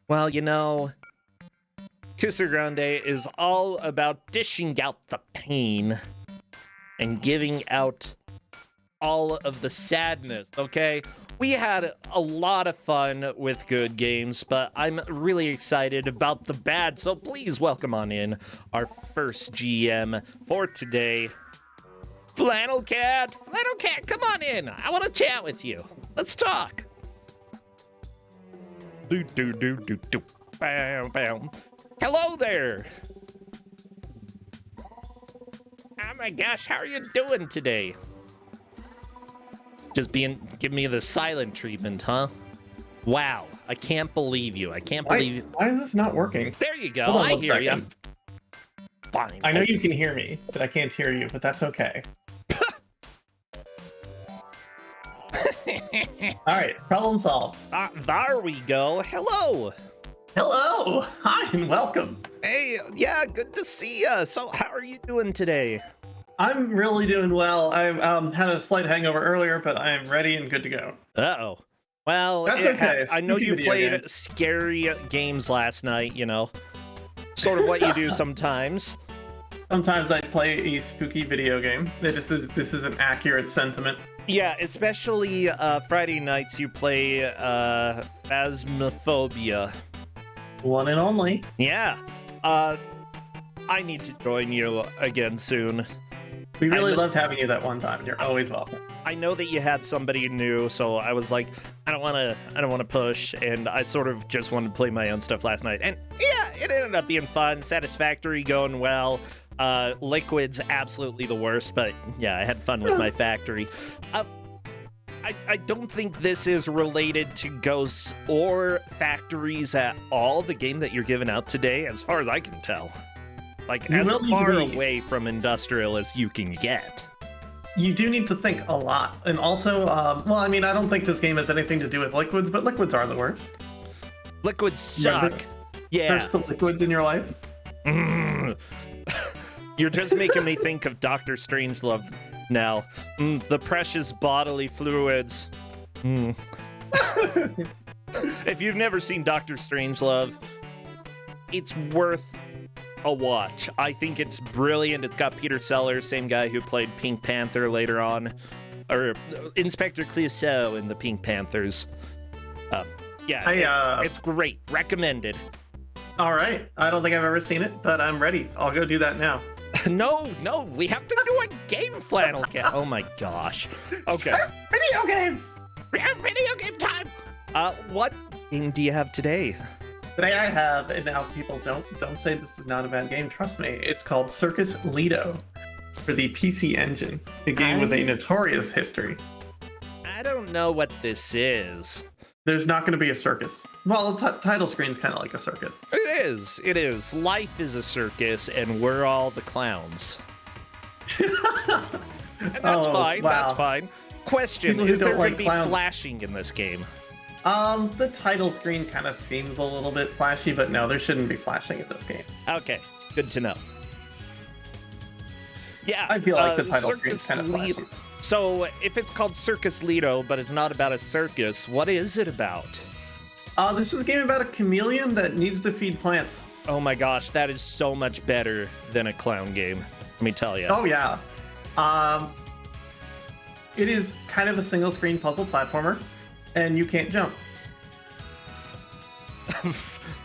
Well, you know, Kuso6rande is all about dishing out the pain and giving out all of the sadness, okay? We had a lot of fun with good games, but I'm really excited about the bad, so please welcome on in our first GM for today, Flannel Cat. Flannel Cat, come on in. I want to chat with you. Let's talk. Do do do do do. Bam bam. Hello there. Oh my gosh, how are you doing today? Just give me the silent treatment, huh? Wow, I can't believe you. I can't believe you. Why is this not working? There you go. Hold on I one hear you. second. Fine. I know you can hear me, but I can't hear you, but that's okay. Alright, problem solved. There we go. Hello. Hello! Hi, and welcome. Hey, yeah, good to see you. So, how are you doing today? I'm really doing well. I had a slight hangover earlier, but I'm ready and good to go. Uh-oh. Well, That's okay. I know you Spooky played video game. scary games last night, you know. Sort of what you do sometimes. Sometimes I play a spooky video game. This is an accurate sentiment. Yeah, especially Friday nights you play Phasmophobia. One and only. Yeah. I need to join you again soon. We really loved having you that one time. You're always welcome. I know that you had somebody new, so I was like, I don't want to push, and I sort of just wanted to play my own stuff last night. And yeah, it ended up being fun, satisfactory, going well. Liquid's absolutely the worst, but yeah, I had fun with my factory. I don't think this is related to ghosts or factories at all, the game that you're giving out today, as far as I can tell. Like, as far away from industrial as you can get. You do need to think a lot. And also, well, I mean, I don't think this game has anything to do with liquids, but liquids are the worst. Liquids suck. Remember? Yeah. There's the liquids in your life. You're just making me think of Dr. Strangelove now. The precious bodily fluids. If you've never seen Dr. Strangelove, it's worth a watch. I think it's brilliant. It's got Peter Sellers, same guy who played Pink Panther later on, or Inspector Clouseau in the Pink Panthers. Yeah, it's great. Recommended. All right. I don't think I've ever seen it, but I'm ready. I'll go do that now. No, we have to do a game, Flannel Cat. Oh my gosh. Okay. Video games! We have video game time! What game do you have today? Today I have, and now people don't say this is not a bad game, trust me, it's called Circus Lido for the PC Engine, a game with a notorious history. I don't know what this is. There's not going to be a circus. Well, the title screen's kind of like a circus. It is. Life is a circus, and we're all the clowns. And that's fine, wow. That's fine. Question, is there going to be flashing in this game? The title screen kind of seems a little bit flashy, but no, there shouldn't be flashing in this game. Okay, good to know. Yeah, I feel like the title screen's kind of flashy. So, if it's called Circus Lido, but it's not about a circus, what is it about? This is a game about a chameleon that needs to feed plants. Oh my gosh, that is so much better than a clown game, let me tell you. Oh yeah. It is kind of a single screen puzzle platformer, and you can't jump.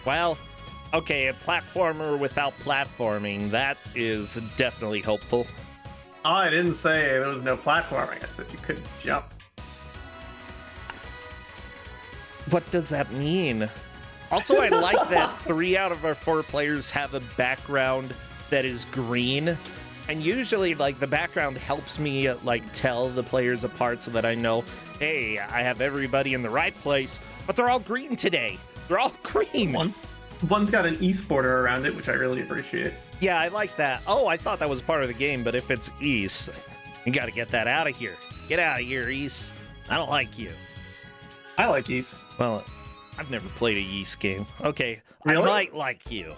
Well, okay, a platformer without platforming, that is definitely hopeful. Oh, I didn't say there was no platforming. I said you couldn't jump. What does that mean? Also, I like that 3 out of our 4 players have a background that is green. And usually, like, the background helps me, like, tell the players apart so that I know, hey, I have everybody in the right place, but they're all green today. They're all green. One's got an East border around it, which I really appreciate. Yeah, I like that. Oh, I thought that was part of the game, but if it's East, you gotta get that out of here. Get out of here, East. I don't like you. I like East. Well, I've never played a Yeast game. Okay, Really? I might like you.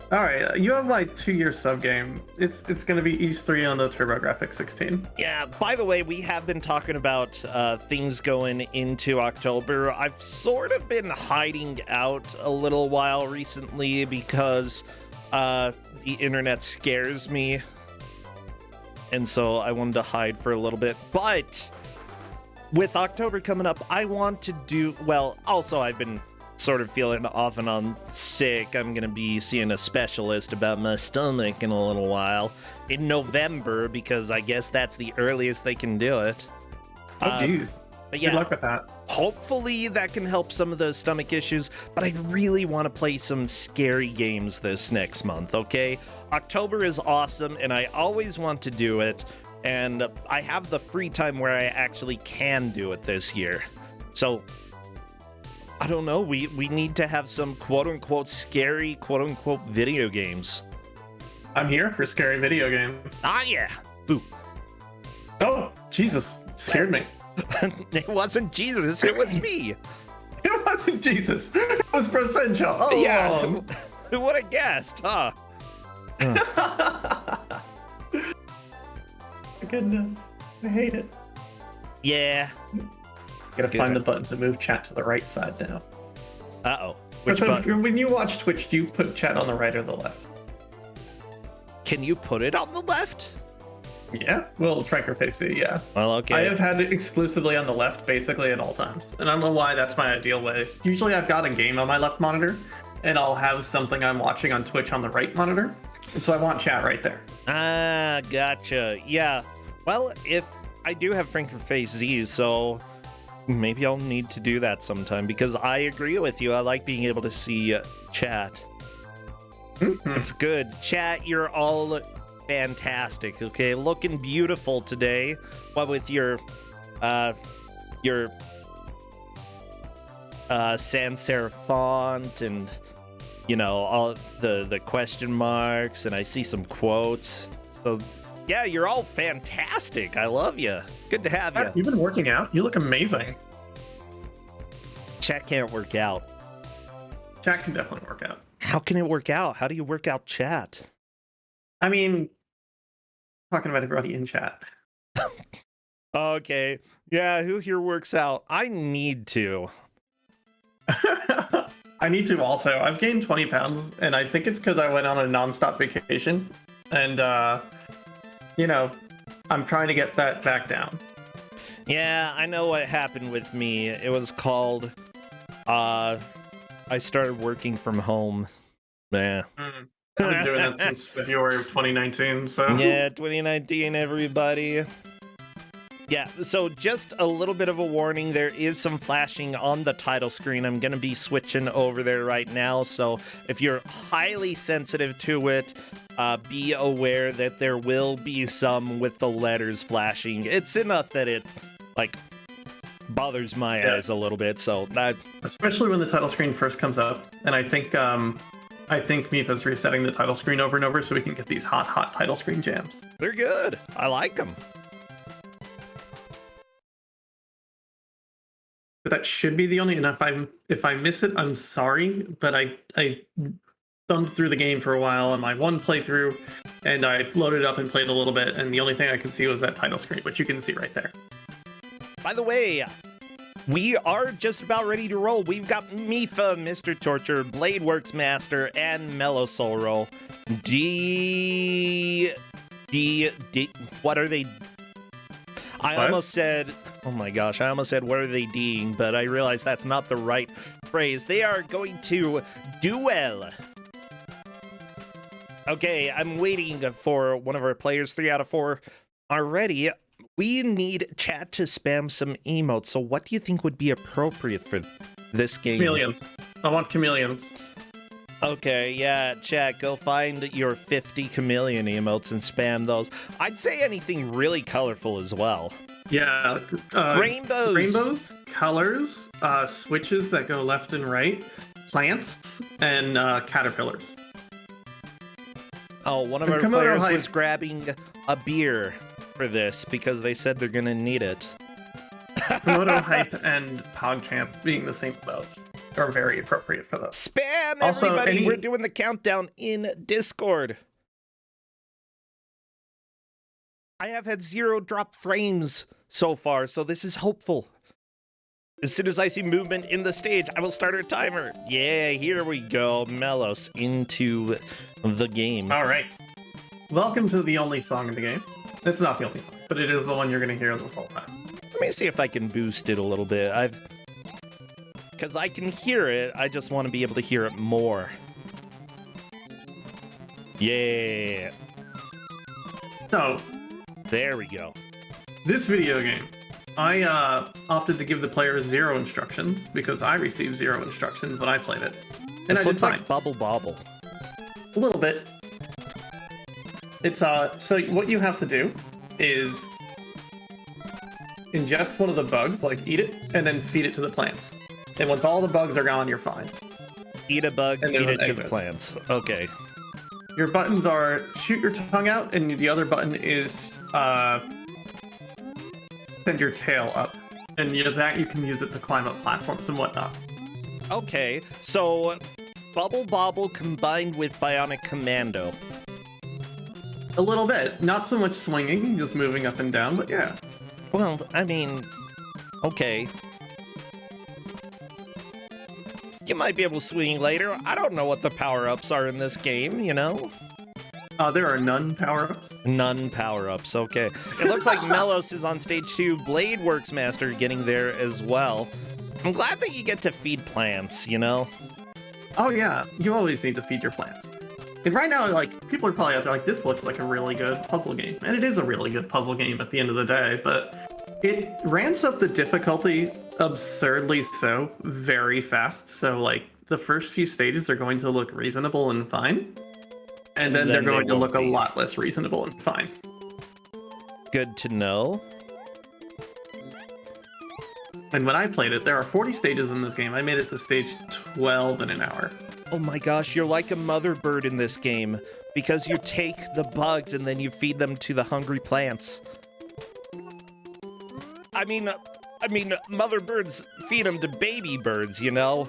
All right, you have my 2-year sub game. It's gonna be East 3 on the TurboGrafx 16. Yeah, by the way, we have been talking about things going into October. I've sort of been hiding out a little while recently because the internet scares me. And so I wanted to hide for a little bit. But with October coming up, I want to do... Well, also I've been sort of feeling off and on sick. I'm going to be seeing a specialist about my stomach in a little while. In November, because I guess that's the earliest they can do it. Oh, jeez. But yeah, good luck with that. hopefully that can help some of those stomach issues, but I really want to play some scary games this next month, okay? October is awesome, and I always want to do it, and I have the free time where I actually can do it this year. So, I don't know, we need to have some quote-unquote scary quote-unquote video games. I'm here for scary video games. Ah, yeah! Boo. Oh, Jesus. Scared me. It wasn't Jesus, it was me. It wasn't Jesus. It was Prosentia. Oh, Yeah, who would have guessed, huh? Goodness. I hate it. Yeah. Gotta find the buttons to move chat to the right side now. Uh-oh. Which So button? when you watch Twitch, do you put chat on the right or the left? Can you put it on the left? Yeah. Well, Striker Facey, yeah. Well, okay. I have had it exclusively on the left basically at all times. And I don't know why that's my ideal way. Usually I've got a game on my left monitor and I'll have something I'm watching on Twitch on the right monitor. And so I want chat right there. Ah, gotcha. Yeah. Well, if I do have Franker Face Z, so maybe I'll need to do that sometime because I agree with you. I like being able to see chat. Mm-hmm. It's good. Chat, you're all fantastic, okay? Looking beautiful today. What with your sans serif font and, you know, all the question marks, and I see some quotes. So, yeah, you're all fantastic. I love you. Good to have you. You've been working out. You look amazing. Chat can't work out. Chat can definitely work out. How can it work out? How do you work out chat? I mean, talking about everybody in chat. Okay. Yeah, who here works out? I need to. I need to also. I've gained 20 pounds, and I think it's because I went on a non-stop vacation. And, you know, I'm trying to get that back down. Yeah, I know what happened with me. It was called, I started working from home. Yeah. I've been doing that since February of 2019, so... Yeah, 2019, everybody. Yeah, so just a little bit of a warning. There is some flashing on the title screen. I'm going to be switching over there right now, so if you're highly sensitive to it, be aware that there will be some with the letters flashing. It's enough that it, like, bothers my eyes a little bit, so that... Especially when the title screen first comes up, and I think Mifa's resetting the title screen over and over so we can get these hot title screen jams. They're good. I like them. But that should be the only, and if I miss it, I'm sorry, but I thumbed through the game for a while on my one playthrough, and I loaded up and played a little bit, and the only thing I could see was that title screen, which you can see right there. By the way, we are just about ready to roll. We've got Mifa, Mr. Torture, Bladeworks Master, and Mellow Soul Roll. What are they? Almost said, oh my gosh, I almost said, what are they D'ing? But I realized that's not the right phrase. They are going to duel. Okay, I'm waiting for one of our players. 3 out of 4 are ready. We need chat to spam some emotes. So what do you think would be appropriate for this game? Chameleons. I want chameleons. Okay, yeah, chat, go find your 50 chameleon emotes and spam those. I'd say anything really colorful as well. Yeah. Rainbows, colors, switches that go left and right, plants, and caterpillars. Oh, one of our players was grabbing a beer for this because they said they're gonna need it. Komodo Hype and PogChamp being the same boat. are very appropriate for those. Spam, Also, everybody! We're doing the countdown in Discord. I have had 0 drop frames so far, so this is hopeful. As soon as I see movement in the stage, I will start a timer. Yeah, here we go. Melos into the game. All right. Welcome to the only song in the game. It's not the only song, but it is the one you're going to hear this whole time. Let me see if I can boost it a little bit. Because I can hear it, I just want to be able to hear it more. Yeah. So, there we go. This video game, I opted to give the players 0 instructions because I received 0 instructions when I played it. And This I looks did fine. like Bubble Bobble. A little bit. It's so what you have to do is ingest one of the bugs, like eat it, and then feed it to the plants. And once all the bugs are gone, you're fine. Eat a bug, And feed there's it an to the exit. plants. Okay. Your buttons are shoot your tongue out, and the other button is send your tail up. And that you can use it to climb up platforms and whatnot. Okay, so Bubble Bobble combined with Bionic Commando. A little bit. Not so much swinging, just moving up and down, but yeah. Well, I mean, okay. You might be able to swing later. I don't know what the power-ups are in this game, you know? There are none power-ups. None power-ups, okay. It looks like Melos is on stage 2, Blade Works Master getting there as well. I'm glad that you get to feed plants, you know? Oh yeah, you always need to feed your plants. And right now, like, people are probably out there like, this looks like a really good puzzle game. And it is a really good puzzle game at the end of the day, but it ramps up the difficulty absurdly so very fast. So, like, the first few stages are going to look reasonable and fine. And then they're going to look a lot less reasonable and fine. Good to know. And when I played it, there are 40 stages in this game. I made it to stage 12 in an hour. Oh my gosh, you're like a mother bird in this game, because you take the bugs and then you feed them to the hungry plants. I mean, mother birds feed them to baby birds, you know?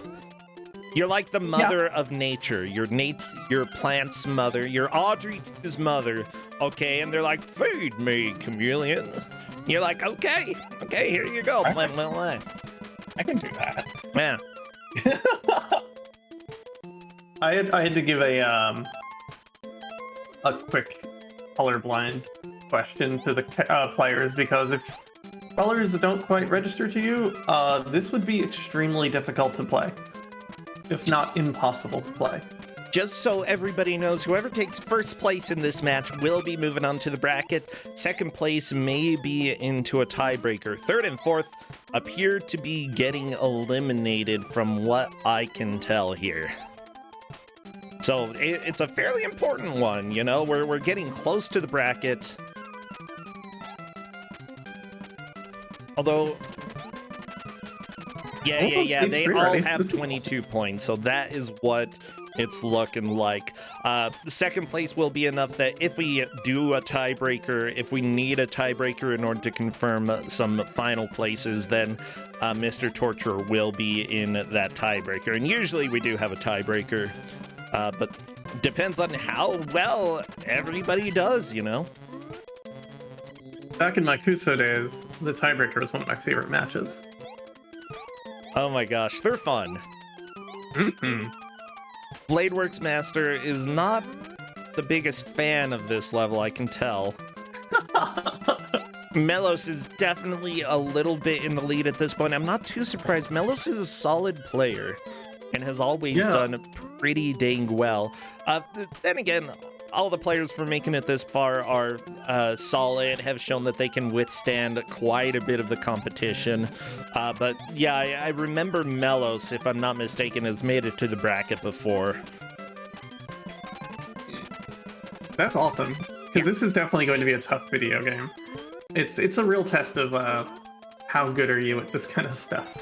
You're like the mother of nature. Your plant's mother. You're Audrey's mother, okay? And they're like, feed me, chameleon. You're like, okay, here you go. I can do that. Yeah. I had to give a quick colorblind question to the players, because if colors don't quite register to you, this would be extremely difficult to play, if not impossible to play. Just so everybody knows, whoever takes first place in this match will be moving on to the bracket. Second place may be into a tiebreaker. Third and fourth appear to be getting eliminated from what I can tell here. So it's a fairly important one, you know? We're getting close to the bracket. Although... Yeah, they all have 22 points, so that is what it's looking like. Second place will be enough that if we do a tiebreaker, if we need a tiebreaker in order to confirm some final places, then Mr. Torture will be in that tiebreaker. And usually we do have a tiebreaker, but depends on how well everybody does, you know? Back in my Kuso days, the tiebreaker was one of my favorite matches. Oh my gosh, they're fun. Blade Works Master is not the biggest fan of this level, I can tell. Melos is definitely a little bit in the lead at this point. I'm not too surprised. Melos is a solid player and has always done pretty dang well. Then again, all the players for making it this far are solid, have shown that they can withstand quite a bit of the competition. But yeah, I remember Melos, if I'm not mistaken, has made it to the bracket before. That's awesome, because this is definitely going to be a tough video game. It's a real test of how good are you at this kind of stuff.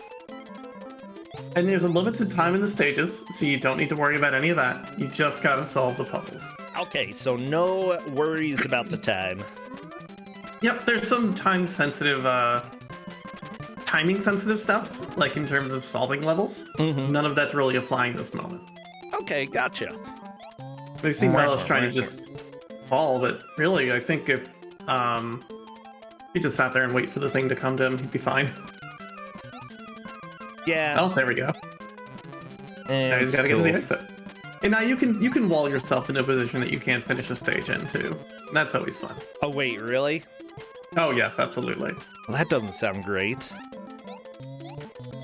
And there's a limited time in the stages, so you don't need to worry about any of that. You just gotta solve the puzzles. Okay, so no worries about the time. Yep, there's some time-sensitive timing sensitive stuff, like in terms of solving levels, none of that's really applying this moment. Okay, gotcha. They seem Melos trying to just fall, but really, I think if he just sat there and wait for the thing to come to him, he'd be fine. Yeah. Oh, there we go. Now he's got to get to the exit. And now you can wall yourself into a position that you can't finish a stage in too. That's always fun. Oh wait, really? Oh yes, absolutely. Well, that doesn't sound great.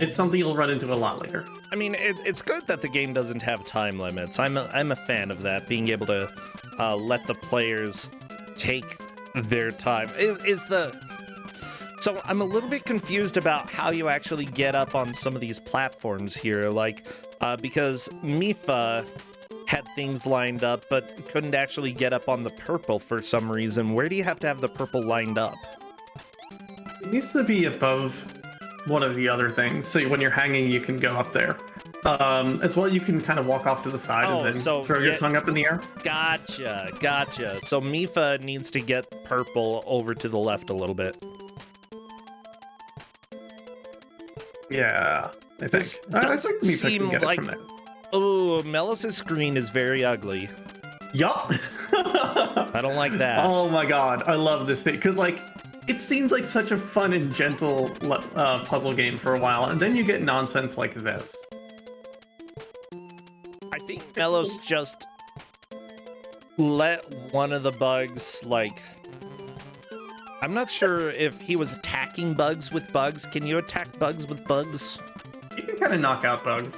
It's something you'll run into a lot later. I mean, it's good that the game doesn't have time limits. I'm a fan of that, being able to let the players take their time. So I'm a little bit confused about how you actually get up on some of these platforms here, like because Mifa had things lined up but couldn't actually get up on the purple for some reason. Where do you have to have the purple lined up? It needs to be above one of the other things, so when you're hanging you can go up there. As well, you can kind of walk off to the side and then throw your tongue up in the air. Gotcha. So Mifa needs to get purple over to the left a little bit. Yeah, I think. This doesn't Mifa seem can get like... it from there. Oh, Melos' screen is very ugly. Yup. I don't like that. Oh my god, I love this thing, because like, it seemed like such a fun and gentle puzzle game for a while, and then you get nonsense like this. I think Melos just let one of the bugs, like... I'm not sure if he was attacking bugs with bugs. Can you attack bugs with bugs? You can kind of knock out bugs.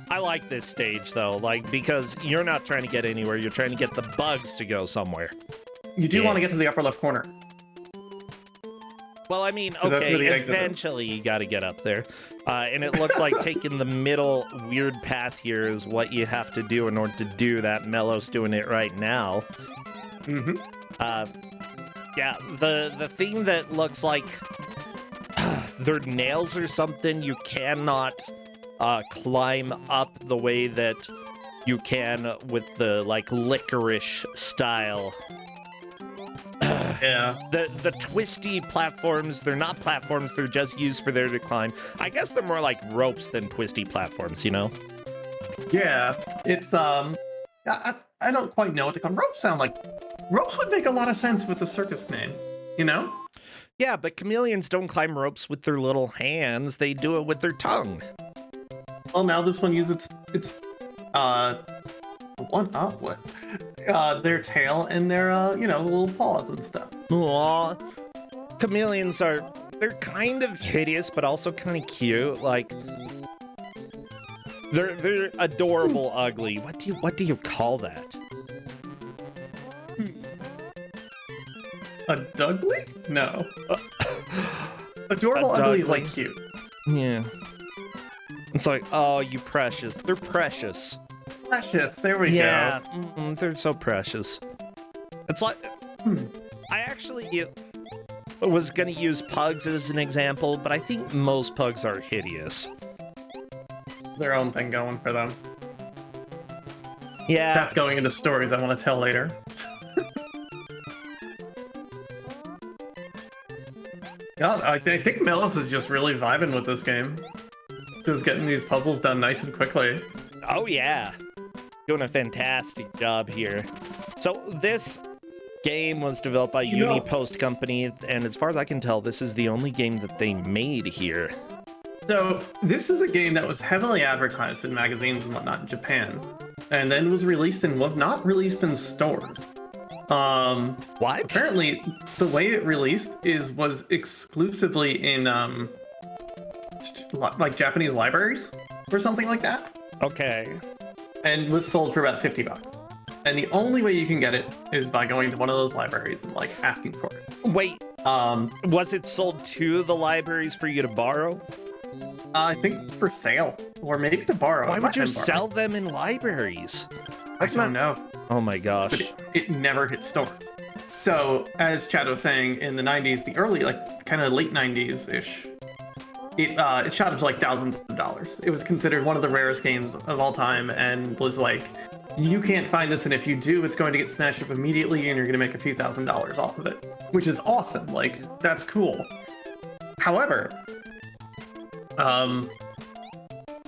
I like this stage, though, like, because you're not trying to get anywhere. You're trying to get the bugs to go somewhere. You do want to get to the upper left corner. Well, I mean, okay, eventually you got to get up there. And it looks like taking the middle weird path here is what you have to do in order to do that. Melos doing it right now. Yeah, the thing that looks like they're nails or something, you cannot climb up the way that you can with the, like, licorice style. Yeah. The twisty platforms, they're not platforms, they're just used for there to climb. I guess they're more like ropes than twisty platforms, you know? Yeah, it's, I don't quite know what to call them. Ropes sound like... Ropes would make a lot of sense with the circus name, you know? Yeah, but chameleons don't climb ropes with their little hands, they do it with their tongue. Well, now this one uses its their tail and their, little paws and stuff. Aww. Chameleons they're kind of hideous, but also kind of cute. Like, they're adorable ugly. What do you call that? A Dugly? No. Adorable ugly is like cute. Yeah. It's like, oh, you precious. They're precious. Precious, there we go. They're so precious. It's like, I actually was gonna use pugs as an example, but I think most pugs are hideous. Their own thing going for them. Yeah. That's going into stories I want to tell later. God, I think Melos is just really vibing with this game. Just getting these puzzles done nice and quickly. Oh yeah. Doing a fantastic job here. So this game was developed by Unipost Company, and as far as I can tell, this is the only game that they made here. So this is a game that was heavily advertised in magazines and whatnot in Japan, and then was released and was not released in stores. What? Apparently, the way it released was exclusively in like Japanese libraries or something like that. Okay. And was sold for about $50. And the only way you can get it is by going to one of those libraries and like asking for it. Wait. Was it sold to the libraries for you to borrow? I think for sale or maybe to borrow. Why would you sell them in libraries? I don't know. Oh my gosh. But it never hit stores. So, as Chad was saying, in the 90s, the early, like, kind of late 90s-ish, it shot up to, like, thousands of dollars. It was considered one of the rarest games of all time and was like, you can't find this, and if you do, it's going to get snatched up immediately, and you're going to make a few $1,000s off of it. Which is awesome. Like, that's cool. However,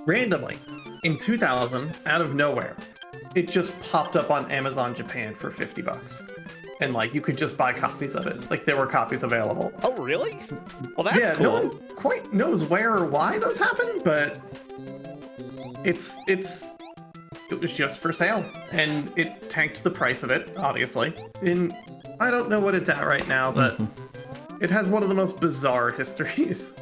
randomly, in 2000, out of nowhere, it just popped up on Amazon Japan for $50. And like you could just buy copies of it. Like there were copies available. Oh, really? Well, that's yeah, cool. No one quite knows where or why those happened, but it was just for sale, and it tanked the price of it, obviously. And I don't know what it's at right now, but it has one of the most bizarre histories.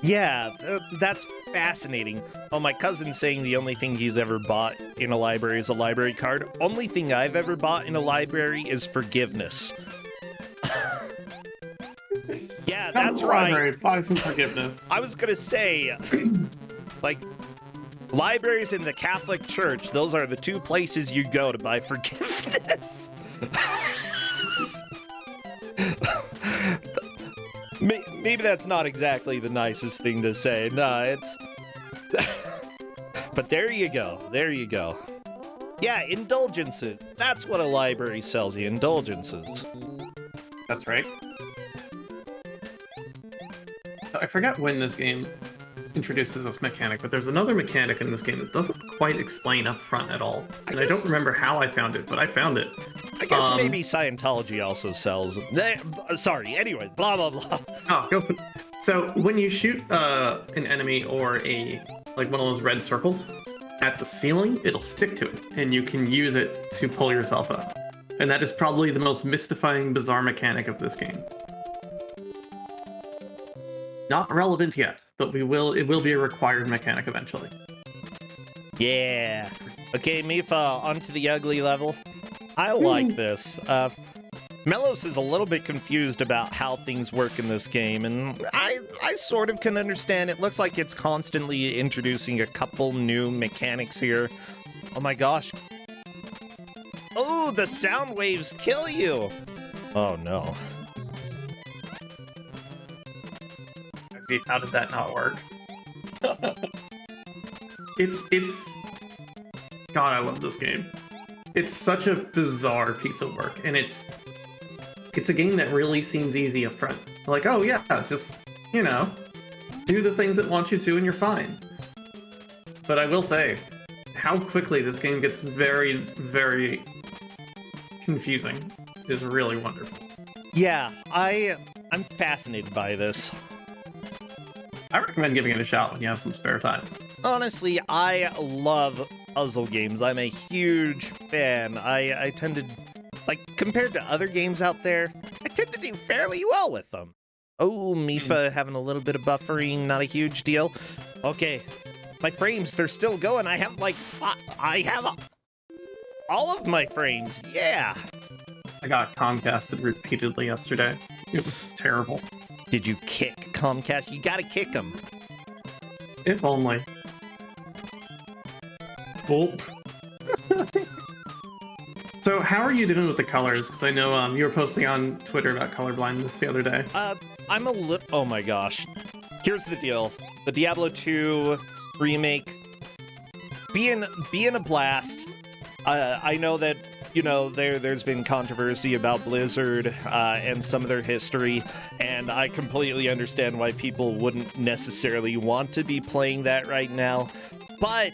Yeah, that's fascinating. Oh, my cousin's saying the only thing he's ever bought in a library is a library card. Only thing I've ever bought in a library is forgiveness. Yeah, that's right. Library, buy some forgiveness. I was gonna say, like, libraries in the Catholic Church, those are the two places you go to buy forgiveness. Maybe that's not exactly the nicest thing to say. No, it's... But there you go. There you go. Yeah, indulgences. That's what a library sells you, indulgences. That's right. I forgot when this game introduces this mechanic, but there's another mechanic in this game that doesn't quite explain up front at all. And I don't remember how I found it, but I found it. I guess maybe Scientology also sells. Sorry, anyway, blah, blah, blah. Oh, go for... So when you shoot an enemy or like one of those red circles at the ceiling, it'll stick to it, and you can use it to pull yourself up. And that is probably the most mystifying, bizarre mechanic of this game. Not relevant yet, but it will be a required mechanic eventually. Yeah. Okay, Mifa, onto the ugly level. I like this. Melos is a little bit confused about how things work in this game, and I sort of can understand. It looks like it's constantly introducing a couple new mechanics here. Oh my gosh. Oh, the sound waves kill you. Oh no. See, how did that not work? It's God, I love this game. It's such a bizarre piece of work, and it's a game that really seems easy up front. Like, oh yeah, just, you know, do the things it wants you to and you're fine. But I will say, how quickly this game gets very, very confusing is really wonderful. Yeah, I'm fascinated by this. I recommend giving it a shot when you have some spare time. Honestly, I love puzzle games. I'm a huge fan. I tend to, like, compared to other games out there, I tend to do fairly well with them. Oh, Mifa having a little bit of buffering, not a huge deal. Okay, my frames, they're still going. I have, like, all of my frames, yeah. I got Comcasted repeatedly yesterday. It was terrible. Did you kick Comcast? You gotta kick them. If only. Gulp. So how are you doing with the colors? Because I know you were posting on Twitter about colorblindness the other day. I'm a little... Oh my gosh. Here's the deal. The Diablo 2 remake being a blast. I know that, you know, there's been controversy about Blizzard and some of their history, and I completely understand why people wouldn't necessarily want to be playing that right now. But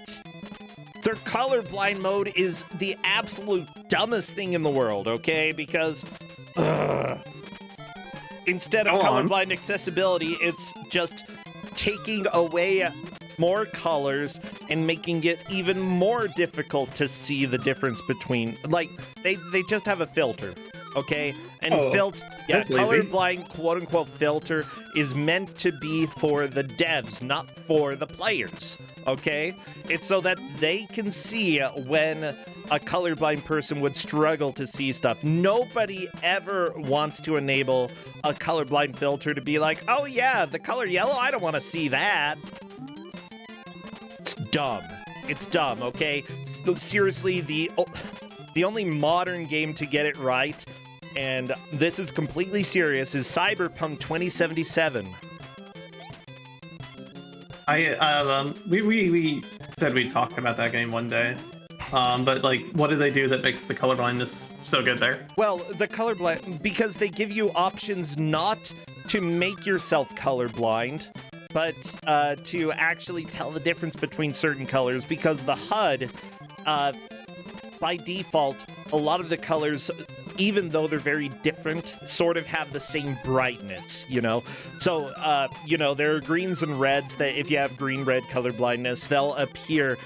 their colorblind mode is the absolute dumbest thing in the world, okay? Because instead of colorblind accessibility, it's just taking away more colors and making it even more difficult to see the difference between, like, they just have a filter, okay? And colorblind quote-unquote filter is meant to be for the devs, not for the players, okay? It's so that they can see when a colorblind person would struggle to see stuff. Nobody ever wants to enable a colorblind filter to be like, oh yeah, the color yellow, I don't want to see that. It's dumb. It's dumb, okay? Seriously, the only modern game to get it right, and this is completely serious, is Cyberpunk 2077. We said we'd talk about that game one day. But like, what do they do that makes the colorblindness so good there? Well, the colorblind, because they give you options not to make yourself colorblind, but to actually tell the difference between certain colors, because the HUD, by default, a lot of the colors, even though they're very different, sort of have the same brightness, you know? So, you know, there are greens and reds that if you have green-red color blindness, they'll appear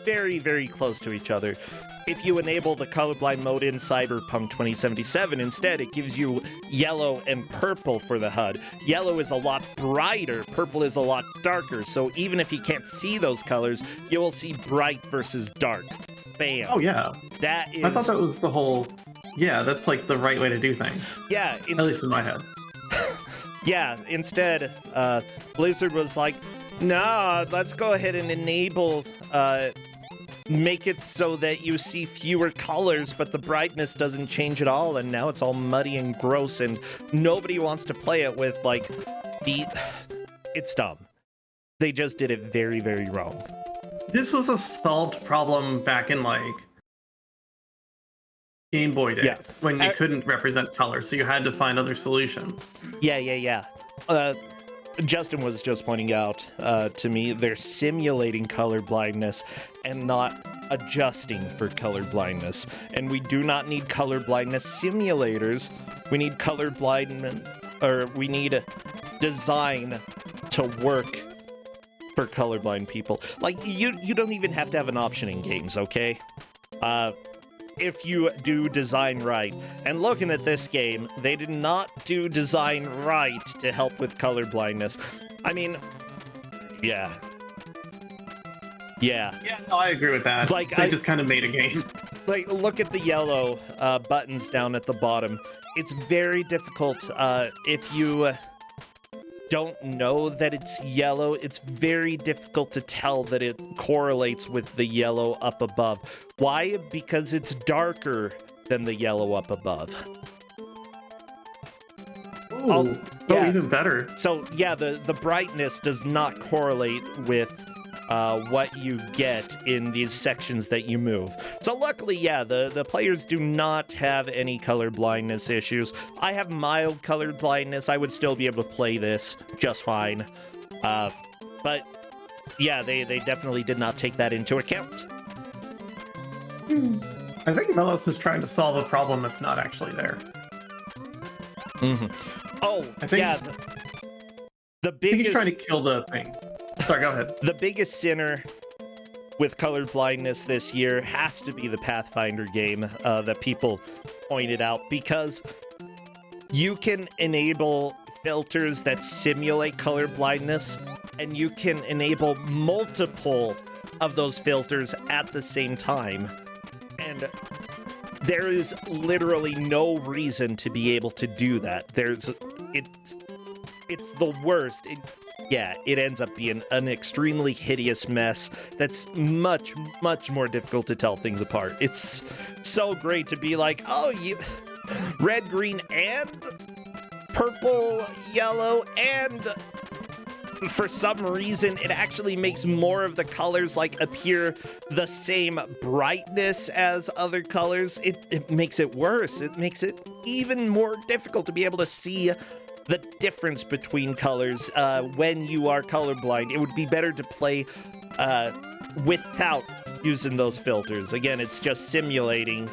very, very close to each other. If you enable the colorblind mode in Cyberpunk 2077, instead, it gives you yellow and purple for the HUD. Yellow is a lot brighter, purple is a lot darker, so even if you can't see those colors, you will see bright versus dark. Bam. Oh, yeah. That is... I thought that was the whole... Yeah, that's like the right way to do things. Yeah. At least in my head. Yeah, instead, Blizzard was like, nah, let's go ahead and enable... make it so that you see fewer colors, but the brightness doesn't change at all, and now it's all muddy and gross, and nobody wants to play it with, like, the... It's dumb. They just did it very, very wrong. This was a solved problem back in, like, Game Boy days, when you couldn't represent color, so you had to find other solutions. Yeah. Justin was just pointing out to me, they're simulating color blindness and not adjusting for color blindness. And we do not need color blindness simulators. We need color blindness, or we need design to work for colorblind people. Like, you don't even have to have an option in games, okay? If you do design right. And looking at this game, they did not do design right to help with color blindness. I mean, yeah. Yeah, no, I agree with that. Like, they just kind of made a game. Like, look at the yellow buttons down at the bottom. It's very difficult if you don't know that it's yellow. It's very difficult to tell that it correlates with the yellow up above. Why? Because it's darker than the yellow up above. Ooh, yeah. Even better. So, yeah, the brightness does not correlate with what you get in these sections that you move. So luckily, yeah, the players do not have any color blindness issues. I have mild color blindness. I would still be able to play this just fine. But yeah, they definitely did not take that into account. I think Melos is trying to solve a problem that's not actually there. Mm-hmm. Oh, I think, yeah. The I think biggest... he's trying to kill the thing. Sorry, go ahead. The biggest sinner with color blindness this year has to be the Pathfinder game that people pointed out, because you can enable filters that simulate color blindness, and you can enable multiple of those filters at the same time. And there is literally no reason to be able to do that. It's the worst. It ends up being an extremely hideous mess that's much, much more difficult to tell things apart. It's so great to be like, oh, you red, green, and purple, yellow, and for some reason, it actually makes more of the colors like appear the same brightness as other colors. It makes it worse. It makes it even more difficult to be able to see the difference between colors when you are colorblind. It would be better to play without using those filters. Again, it's just simulating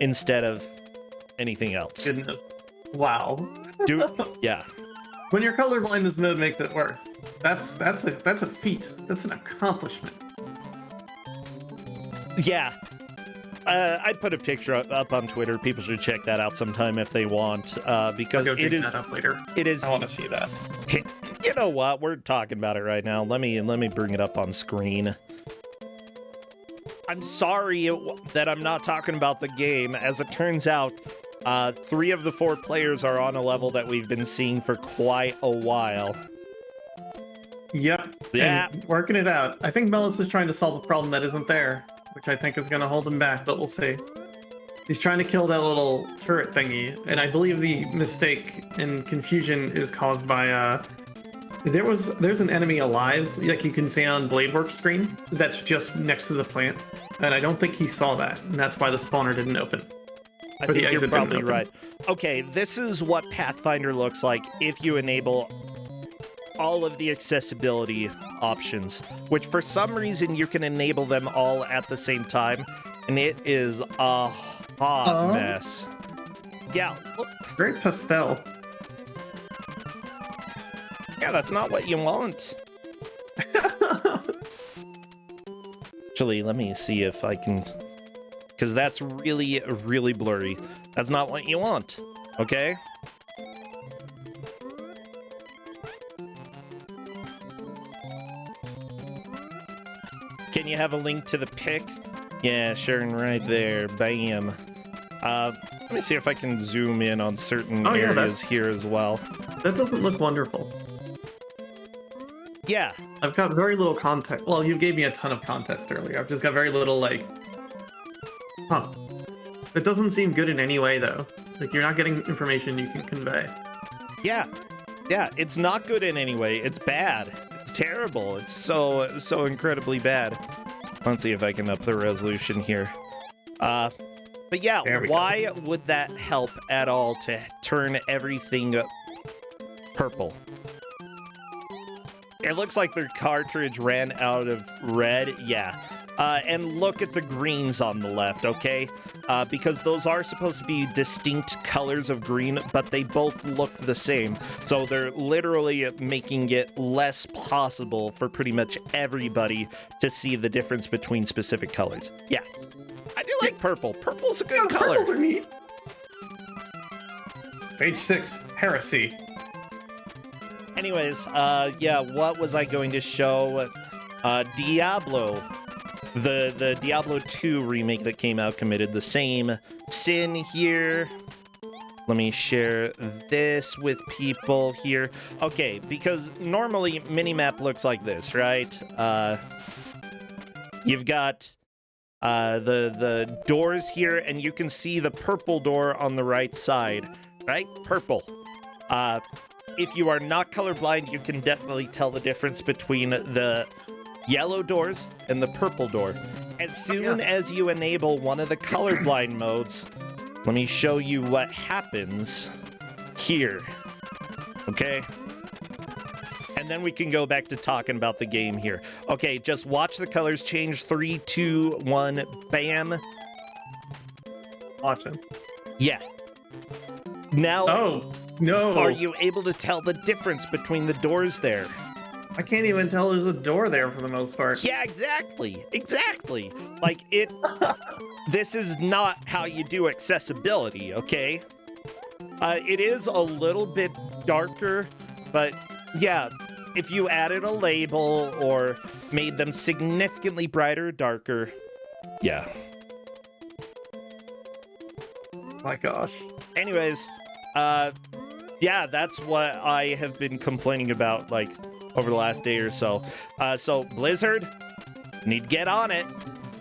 instead of anything else. Goodness. Wow. Yeah. When your color blindness mode makes it worse, that's a feat. That's an accomplishment. Yeah. I put a picture up on Twitter. People should check that out sometime if they want, because I'll go dig that up later. It is. I want to see that. You know what? We're talking about it right now. Let me bring it up on screen. I'm sorry that I'm not talking about the game. As it turns out, 3 of the 4 players are on a level that we've been seeing for quite a while. Yep. Yeah. And working it out. I think Melos is trying to solve a problem that isn't there, which I think is going to hold him back, but we'll see. He's trying to kill that little turret thingy, and I believe the mistake and confusion is caused by there's an enemy alive, like you can see on Bladeworks screen, that's just next to the plant, and I don't think he saw that, and that's why the spawner didn't open. I Or the think you're exit didn't probably open. right. Okay, this is what Pathfinder looks like if you enable all of the accessibility options, which for some reason you can enable them all at the same time, and it is a hot mess. Yeah, look, Great pastel. yeah, that's not what you want. Actually, let me see if I can, because that's really, really blurry. That's not what you want, okay? Can you have a link to the pic? Yeah, Sharon, right there. Bam. Let me see if I can zoom in on certain Oh, yeah, areas here as well. That doesn't look wonderful. Yeah, I've got very little context. Well, you gave me a ton of context earlier. I've just got very little, like... Huh. It doesn't seem good in any way, though. Like, you're not getting information you can convey. yeah, yeah. It's not good in any way. It's bad. It's terrible. It's so incredibly bad. Let's see if I can up the resolution here. But yeah, There we why would that help at all to turn everything purple? It looks like their cartridge ran out of red. Yeah. And look at the greens on the left, okay? Because those are supposed to be distinct colors of green, but they both look the same. So they're literally making it less possible for pretty much everybody to see the difference between specific colors. Yeah. I do like purple. Purple's a good color. Purples are neat. Page 6, Heresy. Anyways, yeah, what was I going to show? Diablo. The Diablo 2 remake that came out committed the same sin here. Let me share this with people here. Okay, because normally minimap looks like this, right? You've got the doors here, and you can see the purple door on the right side, right? Purple. If you are not colorblind, you can definitely tell the difference between the yellow doors and the purple door. As soon as you enable one of the colorblind modes, let me show you what happens here. Okay? And then we can go back to talking about the game here. Okay, just watch the colors change. 3, 2, 1, bam. Watching. Yeah. Now, Oh, no. are you able to tell the difference between the doors there? I can't even tell there's a door there for the most part. Yeah, exactly. Exactly. Like, this is not how you do accessibility, okay? It is a little bit darker, but yeah, if you added a label or made them significantly brighter or darker, yeah. My gosh. Anyways, yeah, that's what I have been complaining about, like, over the last day or so. So, Blizzard, need to get on it.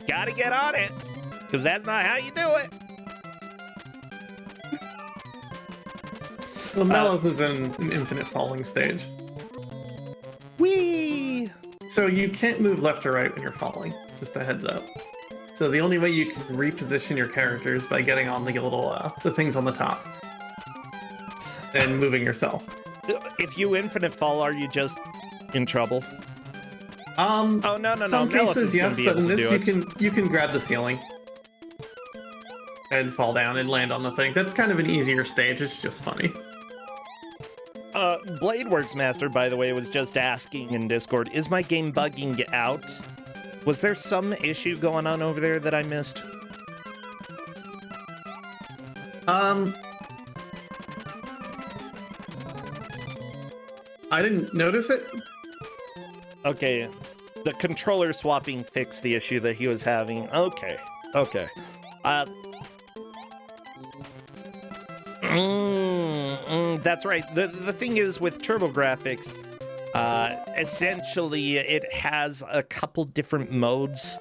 Gotta get on it, because that's not how you do it. Well, Melos is in an infinite falling stage. Whee! So you can't move left or right when you're falling, just a heads up. So the only way you can reposition your character is by getting on the little, the things on the top. And moving yourself. If you infinite fall, are you just in trouble? Oh, no. Some Melos is cases, gonna yes, be but able in to this do it. you can grab the ceiling. And fall down and land on the thing. That's kind of an easier stage, it's just funny. Bladeworks Master, by the way, was just asking in Discord, is my game bugging out? Was there some issue going on over there that I missed? I didn't notice it. Okay, the controller swapping fixed the issue that he was having. Okay. That's right. The thing is with TurboGrafx, essentially it has a couple different modes,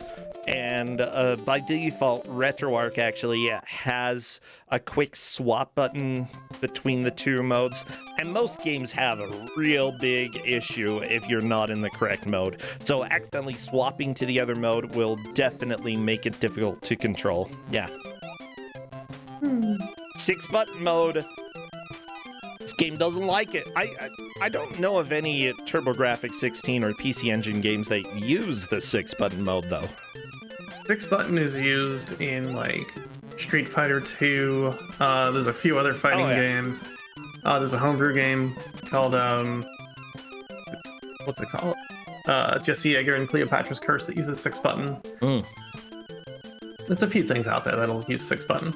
and by default, RetroArch actually has a quick swap button between the two modes, and most games have a real big issue if you're not in the correct mode. So accidentally swapping to the other mode will definitely make it difficult to control. Yeah. 6-button mode. This game doesn't like it. I don't know of any TurboGrafx 16 or PC Engine games that use the 6-button mode, though. 6-button is used in, like, Street Fighter 2. There's a few other fighting games. There's a homebrew game called, what's it called? Jesse Yeager and Cleopatra's Curse that uses 6-button. There's a few things out there that'll use 6-button.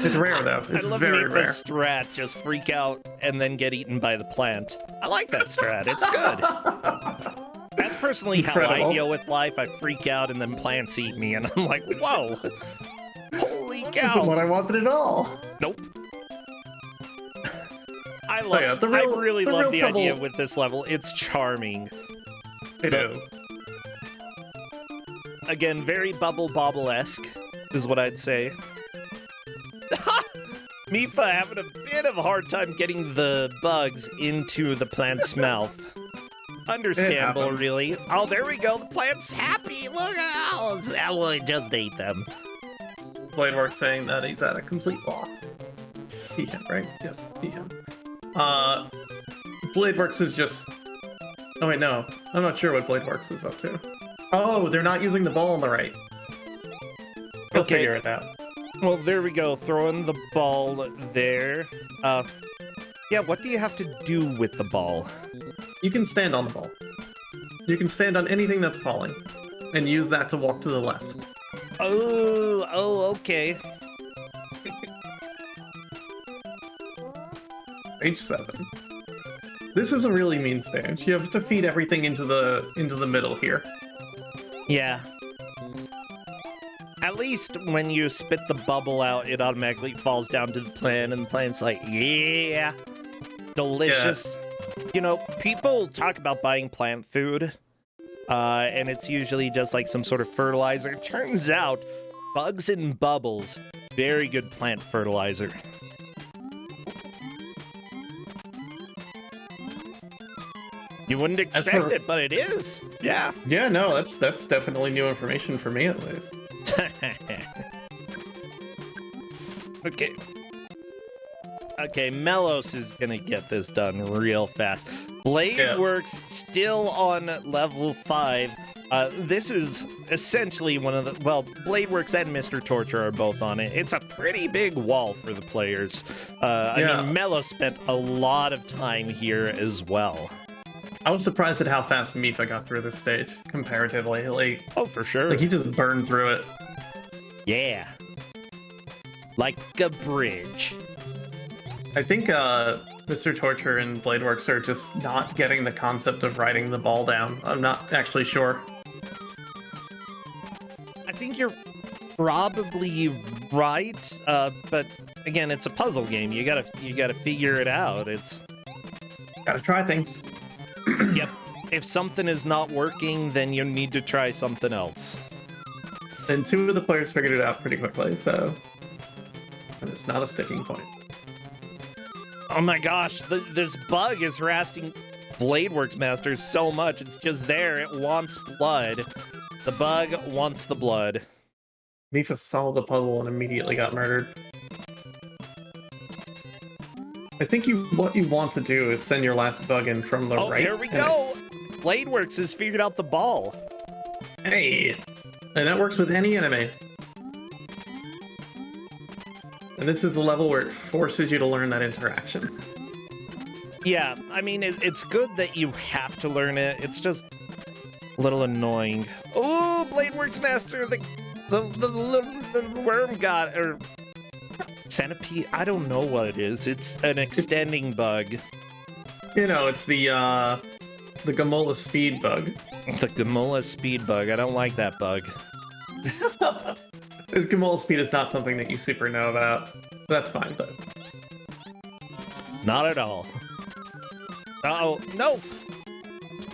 It's rare, though. It's I love very rare. strat, just freak out and then get eaten by the plant. I like that strat. It's good. That's personally Incredible. how I deal with life. I freak out and then plants eat me, and I'm like, whoa. Holy This cow. isn't what I wanted at all. Nope. I really love the idea with this level. It's charming. It is. Again, very Bubble Bobble-esque is what I'd say. Mifa having a bit of a hard time getting the bugs into the plant's mouth. Understandable, really. Oh, there we go. The plant's happy. Look at well, it just ate them. Bladeworks saying that he's at a complete loss. Pecan, right? Yes, pecan. Bladeworks is just... Oh wait, no. I'm not sure what Bladeworks is up to. Oh, they're not using the ball on the right. He'll figure it out. Well, there we go. Throwing the ball there. Yeah, what do you have to do with the ball? You can stand on the ball. You can stand on anything that's falling and use that to walk to the left. Oh, okay. Page 7. This is a really mean stage. You have to feed everything into the middle here. Yeah. At least when you spit the bubble out, it automatically falls down to the plant, and the plant's like, yeah, delicious. Yeah. You know, people talk about buying plant food, and it's usually just like some sort of fertilizer. It turns out, bugs and bubbles, very good plant fertilizer. You wouldn't expect it, but it is. Yeah. Yeah, no, that's definitely new information for me, at least. Okay, Melos is gonna get this done real fast. Bladeworks still on level 5. This is essentially one of the... Well, Bladeworks and Mr. Torture are both on it. It's a pretty big wall for the players. I mean, Melos spent a lot of time here as well. I was surprised at how fast Mifa got through this stage, comparatively. Like, oh, for sure. Like, he just burned through it. Yeah. Like a bridge. I think Mr. Torture and Bladeworks are just not getting the concept of riding the ball down. I'm not actually sure. I think you're probably right, but again, it's a puzzle game. You gotta figure it out. It's gotta try things. Yep. If something is not working, then you need to try something else. And 2 of the players figured it out pretty quickly, so... And it's not a sticking point. Oh my gosh, this bug is harassing Bladeworks Masters so much. It's just there. It wants blood. The bug wants the blood. Mifa saw the puzzle and immediately got murdered. I think what you want to do is send your last bug in from the right. Oh, there we go! Bladeworks has figured out the ball. Hey! And that works with any enemy. And this is the level where it forces you to learn that interaction. Yeah, I mean, it's good that you have to learn it. It's just a little annoying. Oh, Bladeworks Master, the little worm got... or centipede? I don't know what it is. It's an extending bug. You know, it's the Gamola speed bug. The Gamola speed bug. I don't like that bug. This Gamola speed is not something that you super know about. That's fine, though. Not at all. Uh-oh. No!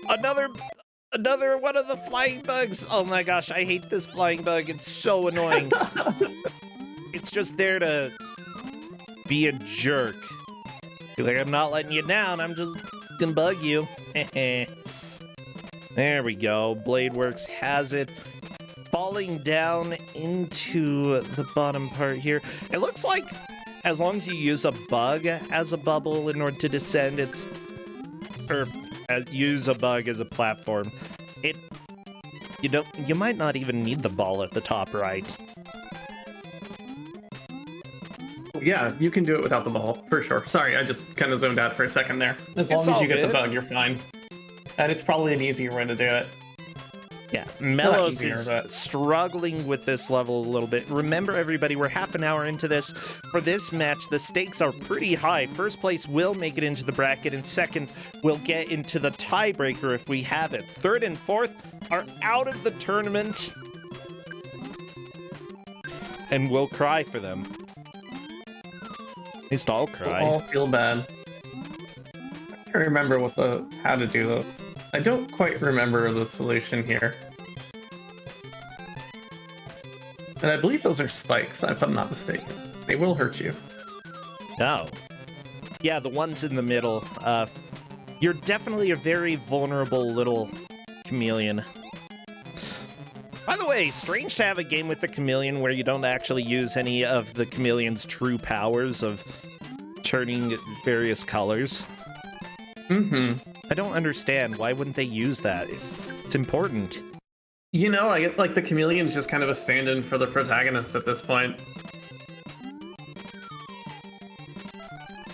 Another one of the flying bugs! Oh my gosh, I hate this flying bug. It's so annoying. It's just there to be a jerk. You're like, I'm not letting you down, I'm just gonna bug you. There we go. Bladeworks has it. Falling down into the bottom part here. It looks like as long as you use a bug as a bubble in order to descend, use a bug as a platform, you might not even need the ball at the top right. Yeah, you can do it without the ball, for sure. Sorry, I just kind of zoned out for a second there. As long as you get the bug, you're fine. And it's probably an easier way to do it. Yeah, Melos is struggling with this level a little bit. Remember, everybody, we're half an hour into this. For this match, the stakes are pretty high. First place will make it into the bracket, and second will get into the tiebreaker if we have it. Third and fourth are out of the tournament, and we'll cry for them. At least I'll cry. We'll all feel bad. I can't remember how to do this. I don't quite remember the solution here. And I believe those are spikes, if I'm not mistaken. They will hurt you. No. Yeah, the ones in the middle. You're definitely a very vulnerable little chameleon. By the way, strange to have a game with the chameleon where you don't actually use any of the chameleon's true powers of turning various colors. Mm-hmm. I don't understand. Why wouldn't they use that? It's important. You know, I get like the chameleon's just kind of a stand-in for the protagonist at this point.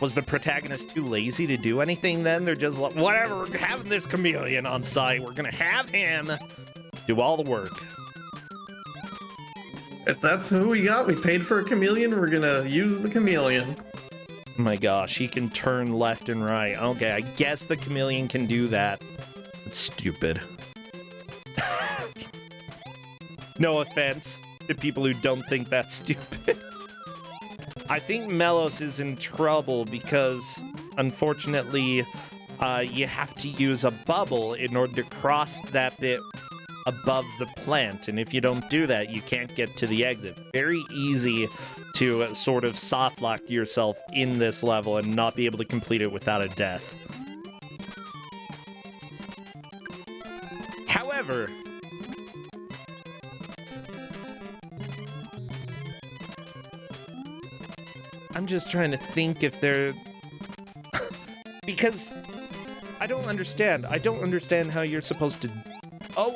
Was the protagonist too lazy to do anything then? They're just like, whatever, we're having this chameleon on site. We're gonna have him do all the work. If that's who we got, we paid for a chameleon, we're gonna use the chameleon. Oh my gosh, he can turn left and right. Okay, I guess the chameleon can do that. It's stupid. No offense to people who don't think that's stupid. I think Melos is in trouble because, unfortunately, you have to use a bubble in order to cross that bit above the plant. And if you don't do that, you can't get to the exit. Very easy to sort of soft lock yourself in this level and not be able to complete it without a death. However, I'm just trying to think if they're... because I don't understand. I don't understand how you're supposed to... Oh,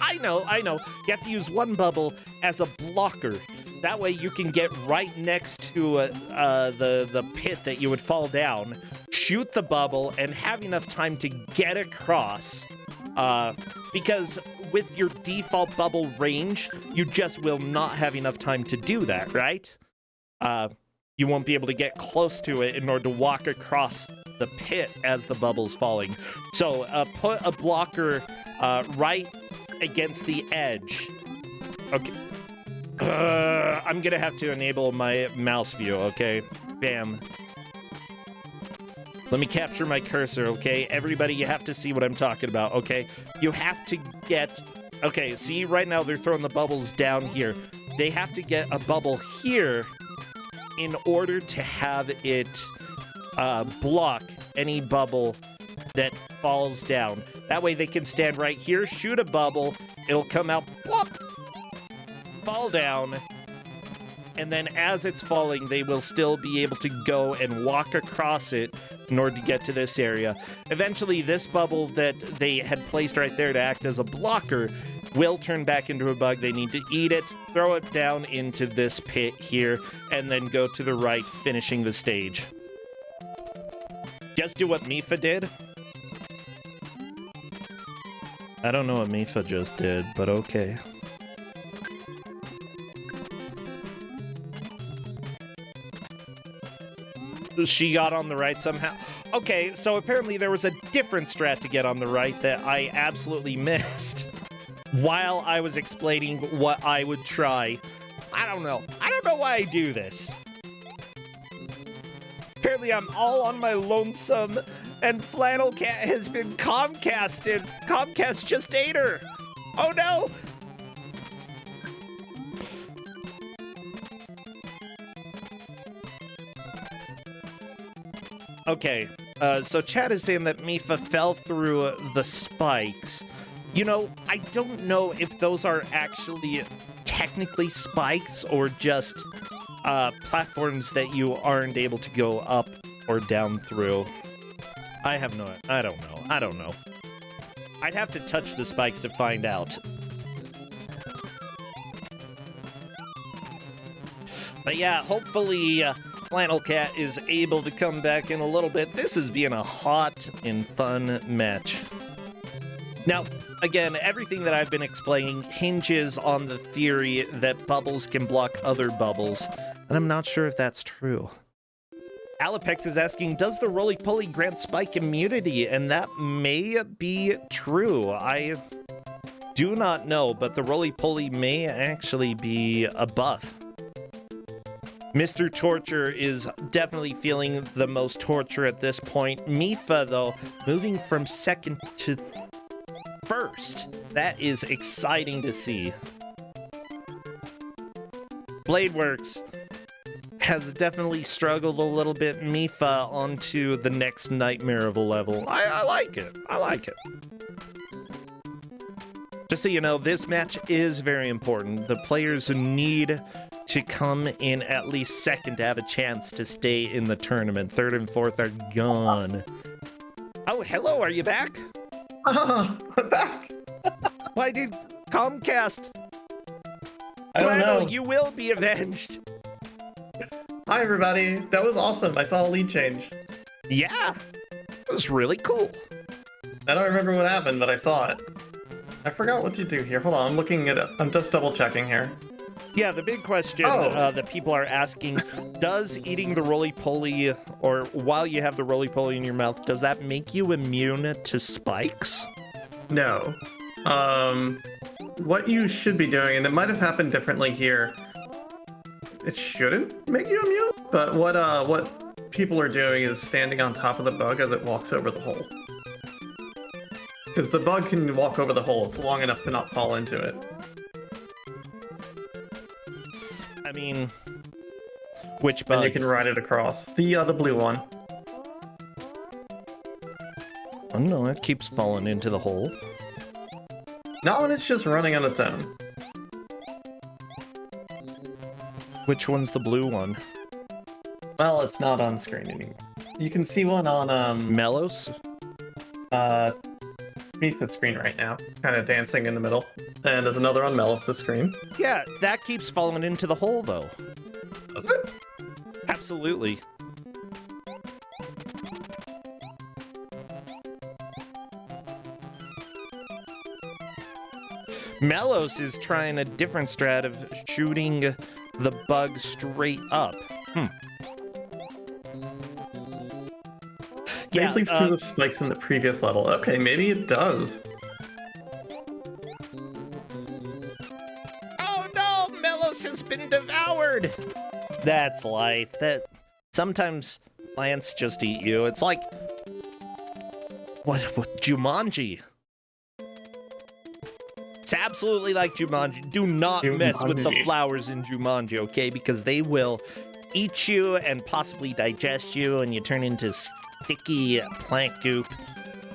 I know. You have to use one bubble as a blocker. That way you can get right next to the pit that you would fall down, shoot the bubble, and have enough time to get across. Because with your default bubble range, you just will not have enough time to do that, right? You won't be able to get close to it in order to walk across the pit as the bubble's falling. So put a blocker right against the edge. Okay. I'm gonna have to enable my mouse view, okay? Bam. Let me capture my cursor, okay? Everybody, you have to see what I'm talking about, okay? You have to get... Okay, see, right now they're throwing the bubbles down here. They have to get a bubble here in order to have it block any bubble that falls down. That way they can stand right here, shoot a bubble, it'll come out, plop, fall down, and then as it's falling, they will still be able to go and walk across it in order to get to this area. Eventually, this bubble that they had placed right there to act as a blocker will turn back into a bug. They need to eat it, throw it down into this pit here, and then go to the right, finishing the stage. Just do what Mifa did. I don't know what Mifa just did, but okay. She got on the right somehow. Okay, so apparently there was a different strat to get on the right that I absolutely missed while I was explaining what I would try. I don't know why I do this. Apparently I'm all on my lonesome and Flannel Cat has been Comcasted. Comcast just ate her. Oh no! Okay, so Chad is saying that Mifa fell through the spikes. You know, I don't know if those are actually technically spikes or just platforms that you aren't able to go up or down through. I don't know. I'd have to touch the spikes to find out. But yeah, hopefully Flannel Cat is able to come back in a little bit. This has been a hot and fun match. Now, again, everything that I've been explaining hinges on the theory that bubbles can block other bubbles, and I'm not sure if that's true. Alapex is asking, does the roly-poly grant Spike immunity? And that may be true. I do not know, but the roly-poly may actually be a buff. Mr. Torture is definitely feeling the most torture at this point. Mifa, though, moving from second to first. That is exciting to see. Bladeworks has definitely struggled a little bit. Mifa onto the next nightmare of a level. I like it. I like it. Just so you know, this match is very important. The players need to come in at least second to have a chance to stay in the tournament. Third and fourth are gone. Oh, hello, are you back? I'm back. Why did Comcast? I don't know. You will be avenged. Hi, everybody. That was awesome. I saw a lead change. Yeah, it was really cool. I don't remember what happened, but I saw it. I forgot what to do here. Hold on, I'm looking at it. I'm just double checking here. Yeah, the big question that people are asking, does eating the roly-poly, or while you have the roly-poly in your mouth, does that make you immune to spikes? No. What you should be doing, and it might have happened differently here, it shouldn't make you immune, but what people are doing is standing on top of the bug as it walks over the hole. Because the bug can walk over the hole, it's long enough to not fall into it. I mean, which bug? And you can ride it across. The blue one. Oh no, it keeps falling into the hole. Not when it's just running on its own. Which one's the blue one? Well, it's not on screen anymore. You can see one on Melos? Beneath the screen right now, kind of dancing in the middle. And there's another on Melis' screen. Yeah, that keeps falling into the hole though. Does it? Absolutely. Melos is trying a different strat of shooting the bug straight up. Yeah, Safely through the spikes in the previous level. Okay, maybe it does. Oh no, Melos has been devoured! That's life. That sometimes plants just eat you. It's like what Jumanji. It's absolutely like Jumanji. Do not mess with the flowers in Jumanji, okay? Because they will eat you and possibly digest you, and you turn into sticky plant goop.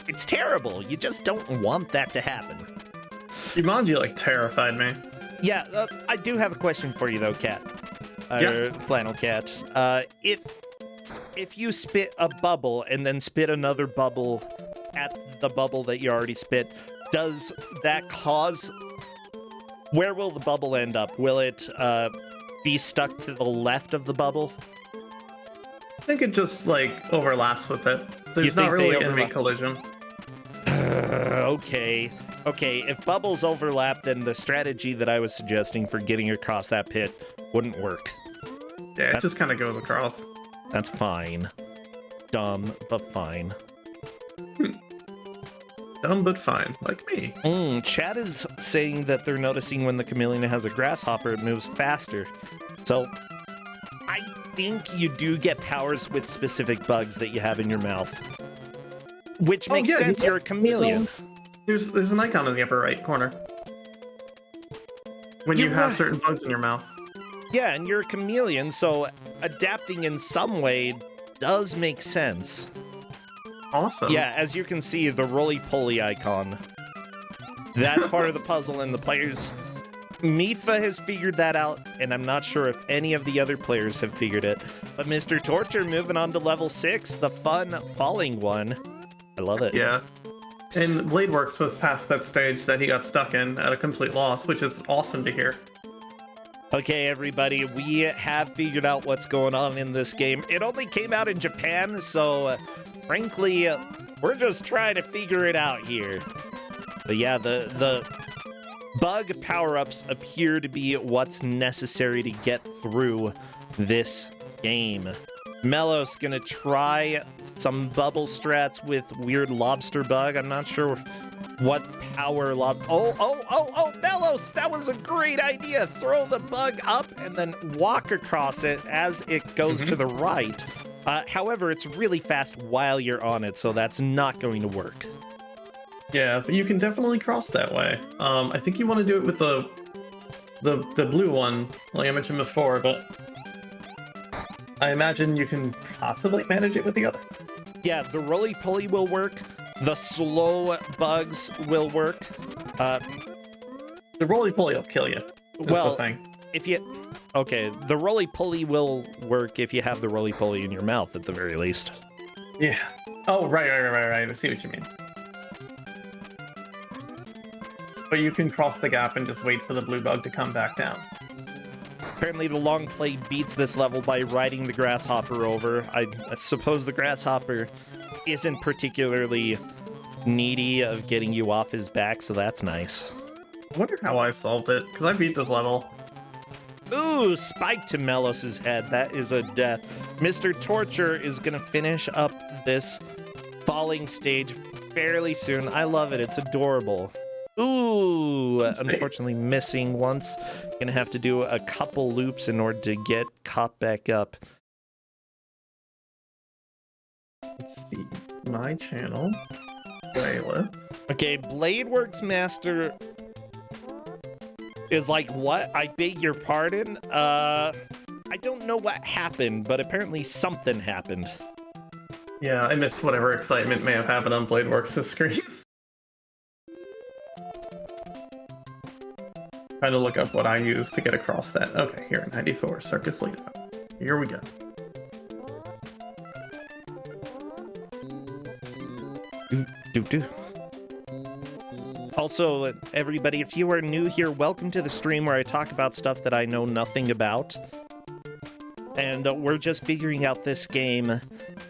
It's terrible. You just don't want that to happen. Jumanji, like, terrified me. Yeah, I do have a question for you, though, Cat. Yeah. Flannel Cat. If you spit a bubble and then spit another bubble at the bubble that you already spit, does that cause... Where will the bubble end up? Will it be stuck to the left of the bubble? I think it just, like, overlaps with it. There's not really enemy collision. Okay. Okay, if bubbles overlap, then the strategy that I was suggesting for getting across that pit wouldn't work. Yeah, it just kind of goes across. That's fine. Dumb, but fine. Dumb but fine, like me. Chat is saying that they're noticing when the chameleon has a grasshopper, it moves faster. So, I think you do get powers with specific bugs that you have in your mouth. Which makes sense, you're a chameleon. There's an icon in the upper right corner. When you have certain bugs in your mouth. Yeah, and you're a chameleon, so adapting in some way does make sense. Awesome. Yeah, as you can see, the roly-poly icon. That's part of the puzzle, and the players Mifa has figured that out, and I'm not sure if any of the other players have figured it. But Mr. Torture moving on to level 6, the fun falling one. I love it. Yeah. And Bladeworks was past that stage that he got stuck in at a complete loss, which is awesome to hear. Okay, everybody, we have figured out what's going on in this game. It only came out in Japan, so frankly, we're just trying to figure it out here. But yeah, the bug power-ups appear to be what's necessary to get through this game. Melo's gonna try some bubble strats with weird lobster bug. I'm not sure what power Oh, Melos, that was a great idea. Throw the bug up and then walk across it as it goes to the right. However, it's really fast while you're on it, so that's not going to work. Yeah, but you can definitely cross that way. I think you want to do it with the blue one, like I mentioned before, but I imagine you can possibly manage it with the other. Yeah, the roly-poly will work. The slow bugs will work. The roly-poly will kill you. That's Well, the thing. if you... Okay, the roly-poly will work if you have the roly-poly in your mouth, at the very least. Yeah. Oh, right. I see what you mean. But you can cross the gap and just wait for the blue bug to come back down. Apparently the long play beats this level by riding the grasshopper over. I suppose the grasshopper isn't particularly needy of getting you off his back, so that's nice. I wonder how I solved it, because I beat this level. Ooh, spike to Melos's head. That is a death. Mr. Torture is gonna finish up this falling stage fairly soon. I love it. It's adorable. Ooh, unfortunately missing once. Gonna have to do a couple loops in order to get caught back up. Let's see. My channel. Playlist. Okay, Bladeworks Master is like, what? I beg your pardon? I don't know what happened, but apparently something happened. Yeah, I missed whatever excitement may have happened on Bladeworks' screen. Trying to look up what I used to get across that. Okay, here, 94, Circus Lido. Here we go. Do. Also, everybody, if you are new here, welcome to the stream where I talk about stuff that I know nothing about. And we're just figuring out this game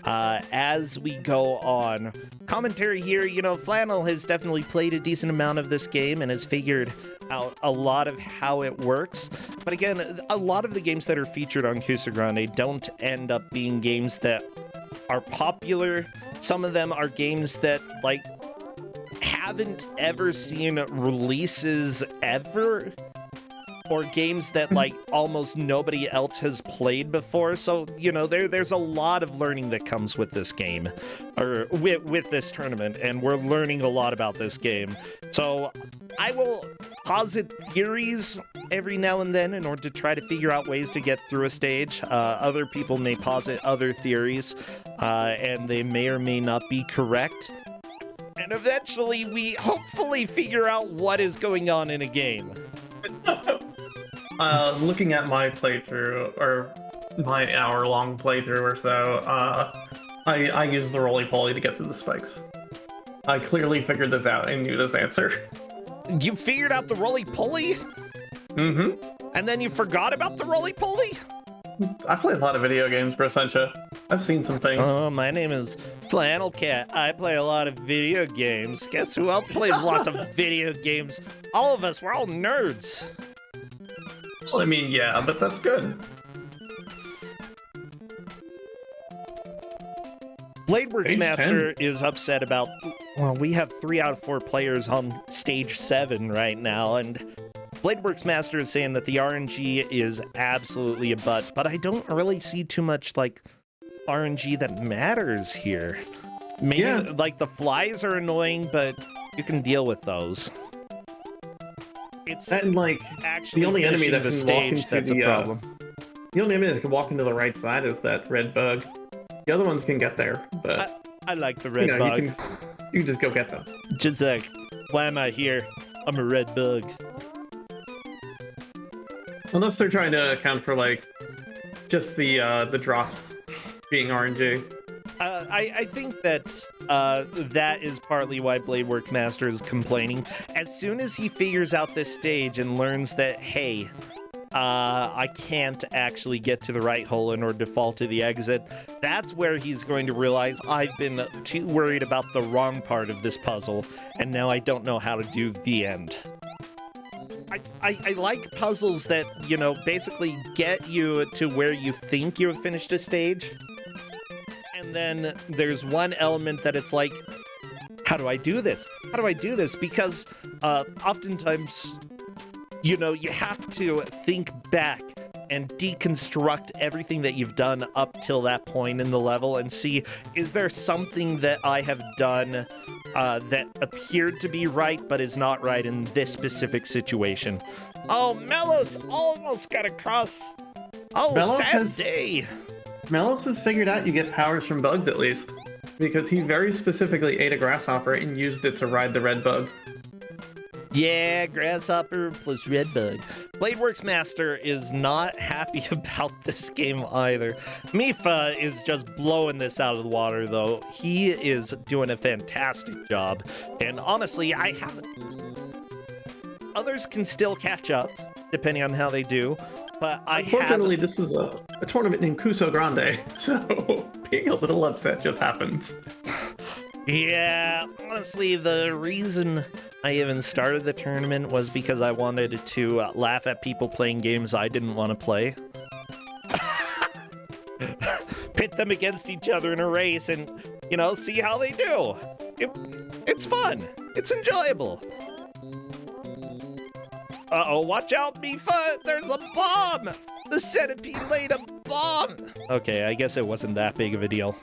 as we go on. Commentary here, you know, Flannel has definitely played a decent amount of this game and has figured out a lot of how it works. But again, a lot of the games that are featured on Kuso6rande don't end up being games that are popular. Some of them are games that, like, haven't ever seen releases ever, or games that, like, almost nobody else has played before. So, you know, there's a lot of learning that comes with this game, or with this tournament, and we're learning a lot about this game. So I will posit theories every now and then in order to try to figure out ways to get through a stage. Other people may posit other theories, and they may or may not be correct. And eventually we hopefully figure out what is going on in a game. Looking at my playthrough, or my hour-long playthrough or so, I used the roly-poly to get through the spikes. I clearly figured this out and knew this answer. You figured out the roly-poly? Mm-hmm. And then you forgot about the roly-poly? I play a lot of video games, Brosencha. I've seen some things. Oh, my name is Flannel Cat. I play a lot of video games. Guess who else plays lots of video games? All of us, we're all nerds. Well, I mean, yeah, but that's good. Bladeworks Stage Master is upset about, well, we have 3 out of 4 players on stage 7 right now, and Bladeworks Master is saying that the RNG is absolutely a butt, but I don't really see too much, like, RNG that matters here. Maybe, like, the flies are annoying, but you can deal with those. It's And, like, actually the only enemy that the can walk stage into that's the a problem. The only enemy that can walk into the right side is that red bug. The other ones can get there, but I like the red you know, bug. you can just go get them. Just like, why am I here? I'm a red bug. Unless they're trying to account for like just the drops being RNG. I think that that is partly why Bladework Master is complaining. As soon as he figures out this stage and learns that, hey, I can't actually get to the right hole in order to fall to the exit, that's where he's going to realize I've been too worried about the wrong part of this puzzle, and now I don't know how to do the end. I like puzzles that, you know, basically get you to where you think you have finished a stage. And then there's one element that it's like, how do I do this? How do I do this? Because oftentimes, you know, you have to think back and deconstruct everything that you've done up till that point in the level and see, is there something that I have done that appeared to be right but is not right in this specific situation? Oh, Melos almost got across. Oh, sad day. Melos has figured out you get powers from bugs at least, because he very specifically ate a grasshopper and used it to ride the red bug. Yeah, grasshopper plus red bug. Bladeworks Master is not happy about this game either. Mifa is just blowing this out of the water, though. He is doing a fantastic job. And honestly, I haven't... Others can still catch up, depending on how they do. But unfortunately, this is a tournament named Kuso6rande, so being a little upset just happens. Yeah, honestly, the reason I even started the tournament was because I wanted to laugh at people playing games I didn't want to play. Pit them against each other in a race and, you know, see how they do. It's fun. It's enjoyable. Uh-oh, watch out, Mifa! There's a bomb! The centipede laid a bomb! Okay, I guess it wasn't that big of a deal.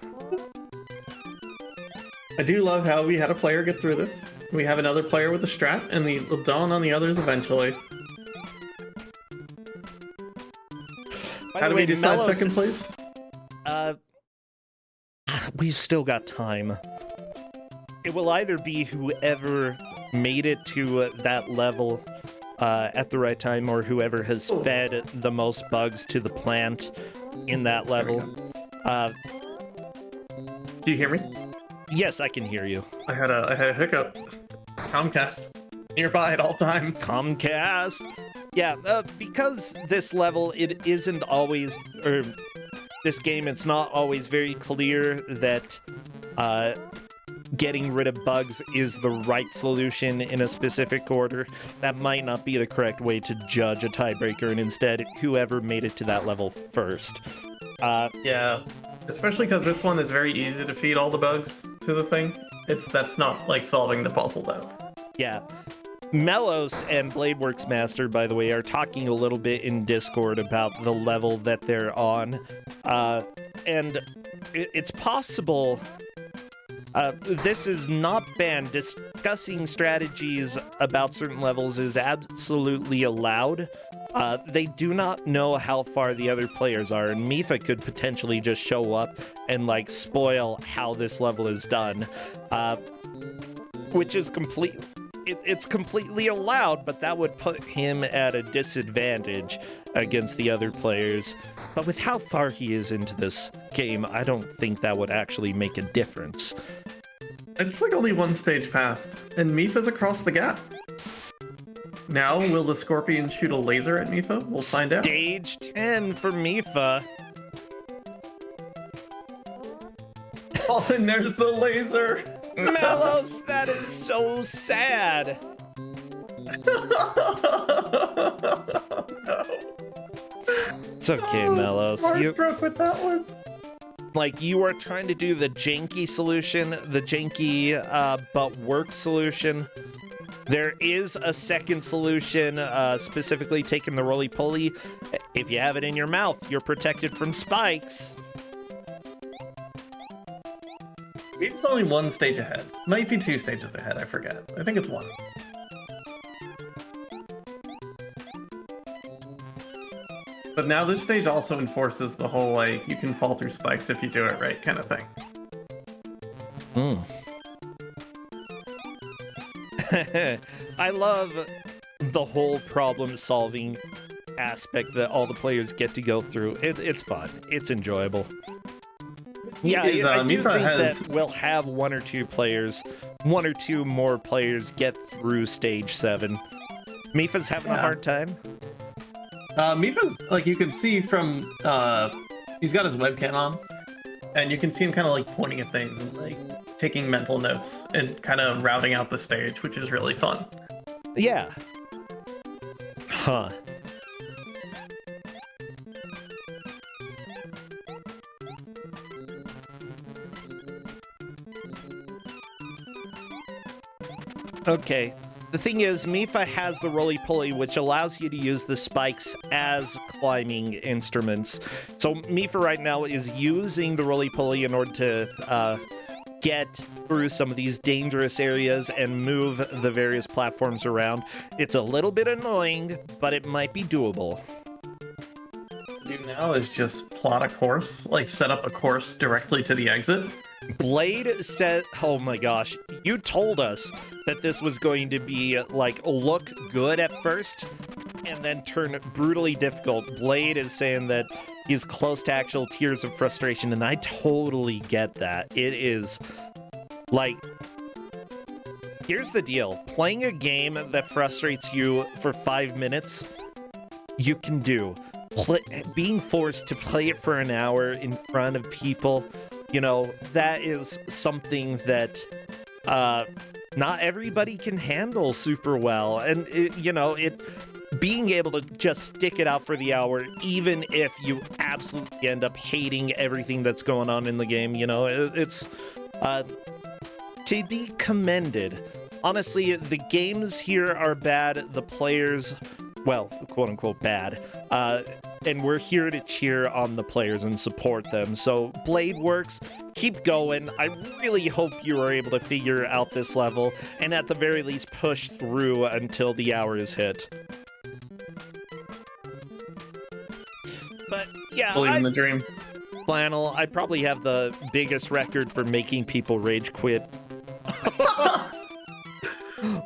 I do love how we had a player get through this. We have another player with a strat, and it'll dawn on the others eventually. How do we decide second place? We've still got time. It will either be whoever made it to that level at the right time, or whoever has fed the most bugs to the plant in that level. Do you hear me? Yes, I can hear you. I had a hiccup. Comcast nearby at all times. Comcast. Yeah, because this level, it isn't always, or this game, it's not always very clear that getting rid of bugs is the right solution in a specific order. That might not be the correct way to judge a tiebreaker, and instead, whoever made it to that level first. Yeah, especially because this one is very easy to feed all the bugs to the thing. That's not like solving the puzzle though. Yeah. Melos and Bladeworks Master, by the way, are talking a little bit in Discord about the level that they're on. And it's possible... this is not banned. Discussing strategies about certain levels is absolutely allowed. They do not know how far the other players are, and Mifa could potentially just show up and, like, spoil how this level is done. Which is it's completely allowed, but that would put him at a disadvantage against the other players. But with how far he is into this game, I don't think that would actually make a difference. It's like only one stage past, and Mifa's across the gap. Now, will the scorpion shoot a laser at Mifa? We'll find out. Stage 10 for Mifa. Oh, and there's the laser! Melos, that is so sad. No. It's okay, Melos. You broke with that one. Like, you are trying to do the janky solution, the janky but work solution. There is a second solution, specifically taking the roly-poly. If you have it in your mouth, you're protected from spikes. It's only one stage ahead. Might be 2 stages ahead, I forget. I think it's 1. But now this stage also enforces the whole, like, you can fall through spikes if you do it right kind of thing. I love the whole problem solving aspect that all the players get to go through. It's fun. It's enjoyable. Yeah, I do think that we'll have one or two more players get through stage 7. Mifa's having a hard time. Mifa's, like, you can see from, he's got his webcam on, and you can see him kind of, like, pointing at things and, like, taking mental notes and kind of routing out the stage, which is really fun. Yeah. Huh. Okay. The thing is, Mifa has the roly-poly, which allows you to use the spikes as climbing instruments. So Mifa right now is using the roly-poly in order to get through some of these dangerous areas and move the various platforms around. It's a little bit annoying, but it might be doable. Do now is just plot a course, like set up a course directly to the exit. Blade said, oh my gosh, you told us that this was going to be, like, look good at first and then turn brutally difficult. Blade is saying that he's close to actual tears of frustration, and I totally get that. It is, like, here's the deal. Playing a game that frustrates you for 5 minutes, you can do. Being forced to play it for an hour in front of people, you know, that is something that not everybody can handle super well. And, being able to just stick it out for the hour, even if you absolutely end up hating everything that's going on in the game, it's to be commended. Honestly, the games here are bad. The players, well, quote-unquote bad. And we're here to cheer on the players and support them. So, Blade works. Keep going. I really hope you are able to figure out this level, and at the very least, push through until the hour is hit. But, yeah, Believe in the dream. Flannel, I probably have the biggest record for making people rage quit.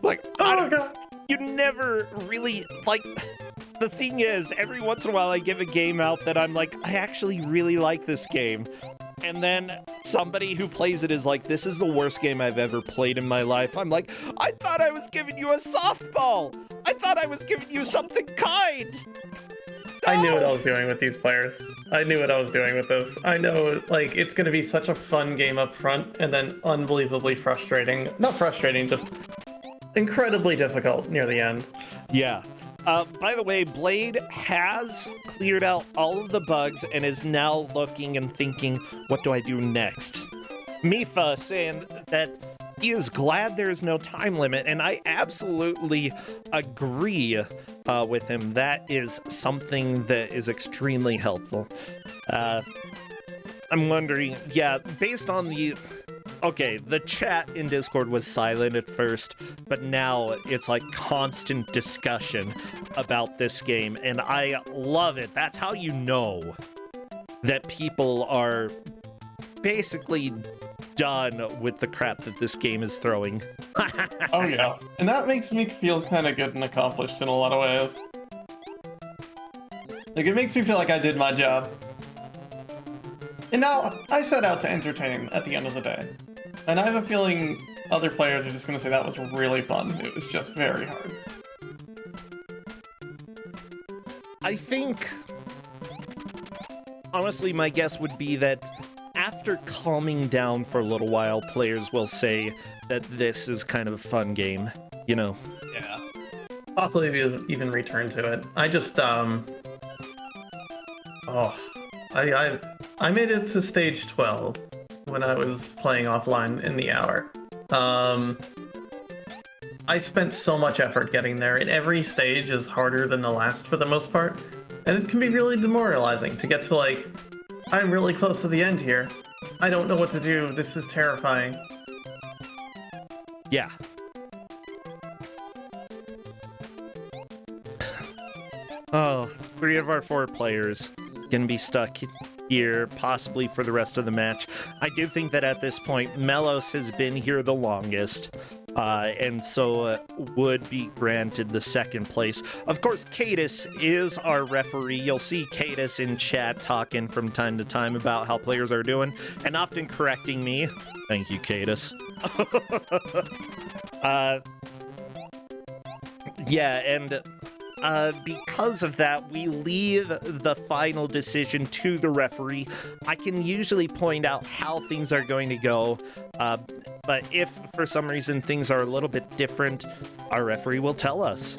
Like, God. You never really, like... The thing is, every once in a while I give a game out that I'm like, I actually really like this game. And then somebody who plays it is like, this is the worst game I've ever played in my life. I'm like, I thought I was giving you a softball. I thought I was giving you something kind. No! I knew what I was doing with these players. I knew what I was doing with this. I know, like, it's going to be such a fun game up front and then unbelievably frustrating. Not frustrating, just incredibly difficult near the end. Yeah. By the way, Blade has cleared out all of the bugs and is now looking and thinking, what do I do next? Mifa saying that he is glad there is no time limit, and I absolutely agree with him. That is something that is extremely helpful. I'm wondering, yeah, based on the... Okay, the chat in Discord was silent at first, but now it's like constant discussion about this game, and I love it. That's how you know that people are basically done with the crap that this game is throwing. Oh yeah, and that makes me feel kind of good and accomplished in a lot of ways. Like, it makes me feel like I did my job. And now, I set out to entertain at the end of the day. And I have a feeling other players are just going to say that was really fun. It was just very hard. I think, honestly, my guess would be that after calming down for a little while, players will say that this is kind of a fun game, you know? Yeah. Possibly even return to it. I just, I made it to stage 12. When I was playing offline in the hour. I spent so much effort getting there, and every stage is harder than the last for the most part, and it can be really demoralizing to get to, like, I'm really close to the end here. I don't know what to do. This is terrifying. Yeah. Oh, 3 of our 4 players can be stuck here, possibly for the rest of the match. I do think that at this point, Melos has been here the longest. and so would be granted the second place. Of course, Cadus is our referee. You'll see Cadus in chat talking from time to time about how players are doing, and often correcting me. Thank you, Cadus. Yeah, and because of that, we leave the final decision to the referee. I can usually point out how things are going to go, but if for some reason things are a little bit different, our referee will tell us.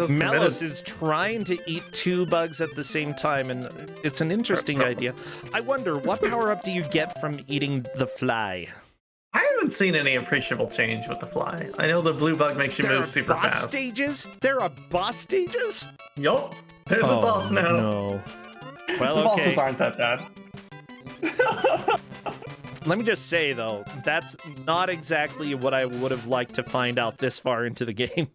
Melos is trying to eat 2 bugs at the same time, and it's an interesting idea. I wonder, what power-up do you get from eating the fly? I haven't seen any appreciable change with the fly. I know the blue bug makes you move super fast. Stages? There are boss stages? Yup. There's a boss now. No. Well, the okay. bosses aren't that bad. Let me just say, though, that's not exactly what I would have liked to find out this far into the game.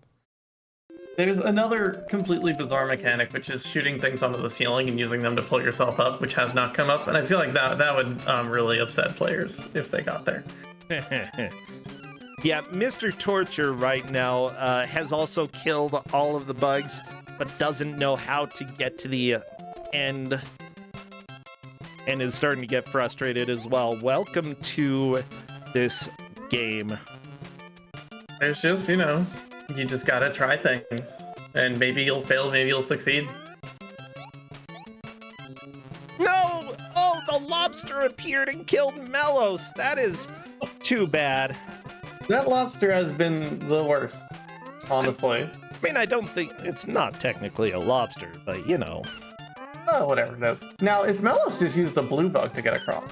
There's another completely bizarre mechanic, which is shooting things onto the ceiling and using them to pull yourself up, which has not come up. And I feel like that would really upset players if they got there. Yeah, Mr. Torture right now has also killed all of the bugs, but doesn't know how to get to the end, and is starting to get frustrated as well. Welcome to this game. There's just, you just gotta try things, and maybe you'll fail, maybe you'll succeed. No! Oh, the lobster appeared and killed Melos. That is too bad. That lobster has been the worst, honestly. I mean, I don't think it's not technically a lobster, but Oh, whatever it is. Now, if Melos just used the blue bug to get across,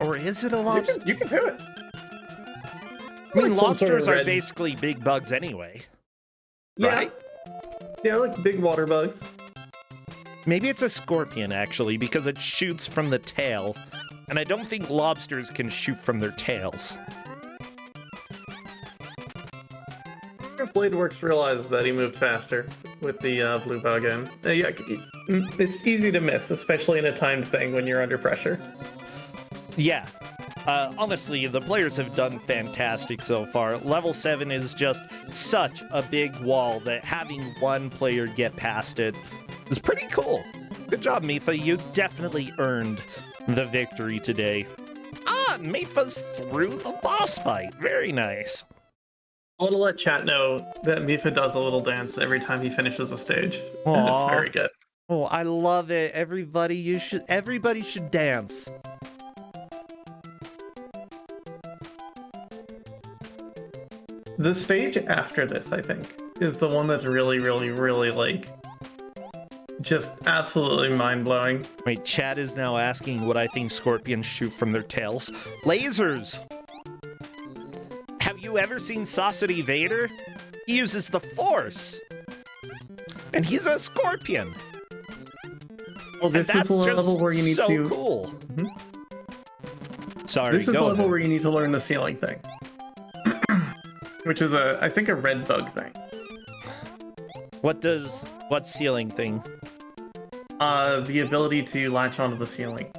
or is it a lobster? You can do it. I mean, lobsters are basically big bugs anyway. Yeah. Right? Yeah, like big water bugs. Maybe it's a scorpion, actually, because it shoots from the tail. And I don't think lobsters can shoot from their tails. Bladeworks realized that he moved faster with the blue bug in. Yeah, it's easy to miss, especially in a timed thing when you're under pressure. Yeah. Honestly, the players have done fantastic so far. Level 7 is just such a big wall that having one player get past it is pretty cool. Good job, Mifa. You definitely earned the victory today. Mifa's through the boss fight. Very nice. I want to let chat know that Mifa does a little dance every time he finishes a stage. Aww. And it's very good. Oh, I love it. Everybody should dance. The stage after this, I think, is the one that's really, really, really, like, just absolutely mind-blowing. Wait, chat is now asking what I think scorpions shoot from their tails. Lasers! Have you ever seen Saucity Vader? He uses the Force! And he's a scorpion! Well, this is the level where you need so to... cool. Mm-hmm. Sorry, This is the go level ahead. where you need to learn the ceiling thing. Which is, I think, a red bug thing. What ceiling thing? The ability to latch onto the ceiling.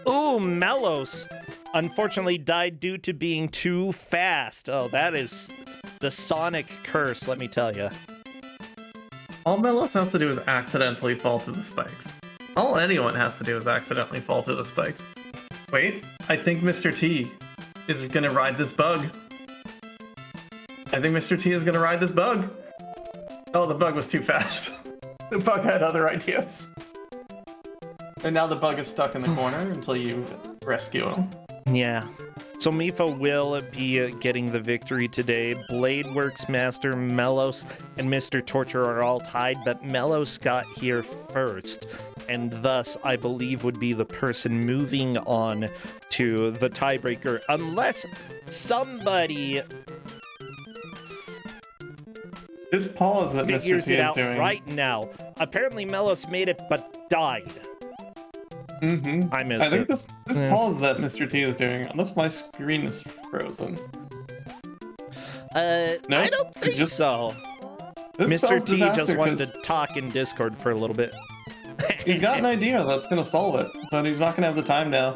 Ooh, Melos! Unfortunately died due to being too fast. Oh, that is the Sonic curse, let me tell you. All Melos has to do is accidentally fall through the spikes. All anyone has to do is accidentally fall through the spikes. Wait, I think Mr. T is gonna ride this bug. I think Mr. T is gonna ride this bug. Oh, the bug was too fast. The bug had other ideas. And now the bug is stuck in the corner until you rescue him. Yeah. So Mifa will be getting the victory today. Bladeworks Master, Melos, and Mr. Torture are all tied, but Melos got here first, and thus I believe would be the person moving on to the tiebreaker, unless somebody This pause that Mr. figures T it is out doing. right now. Apparently Melos made it, but died. Mm-hmm. I missed I think it. this pause that Mr. T is doing, unless my screen is frozen. No, I don't think so. This Mr. spells T disaster just wanted 'cause to talk in Discord for a little bit. he's got an idea that's gonna solve it, but he's not gonna have the time now.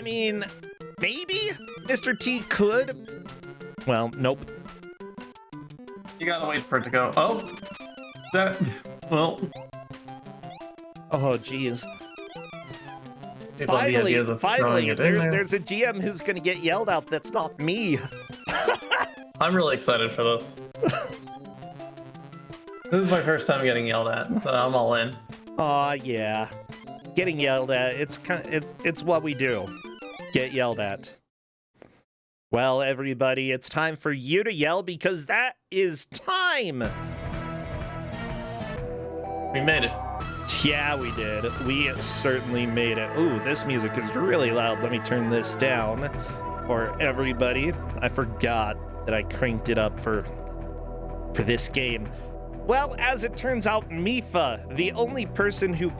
mean, maybe Mr. T could. Well, nope. You gotta wait for it to go. Oh, well. Oh, geez. People have the ideas of throwing it in there. There's a GM who's gonna get yelled out. That's not me. I'm really excited for this. This is my first time getting yelled at, so I'm all in. Aw, yeah. Getting yelled at, it's what we do. Get yelled at. Well, everybody, it's time for you to yell because that is time! We made it. Yeah, we did. We certainly made it. Ooh, this music is really loud. Let me turn this down for everybody. I forgot that I cranked it up for this game. Well, as it turns out, Mifa, the only person who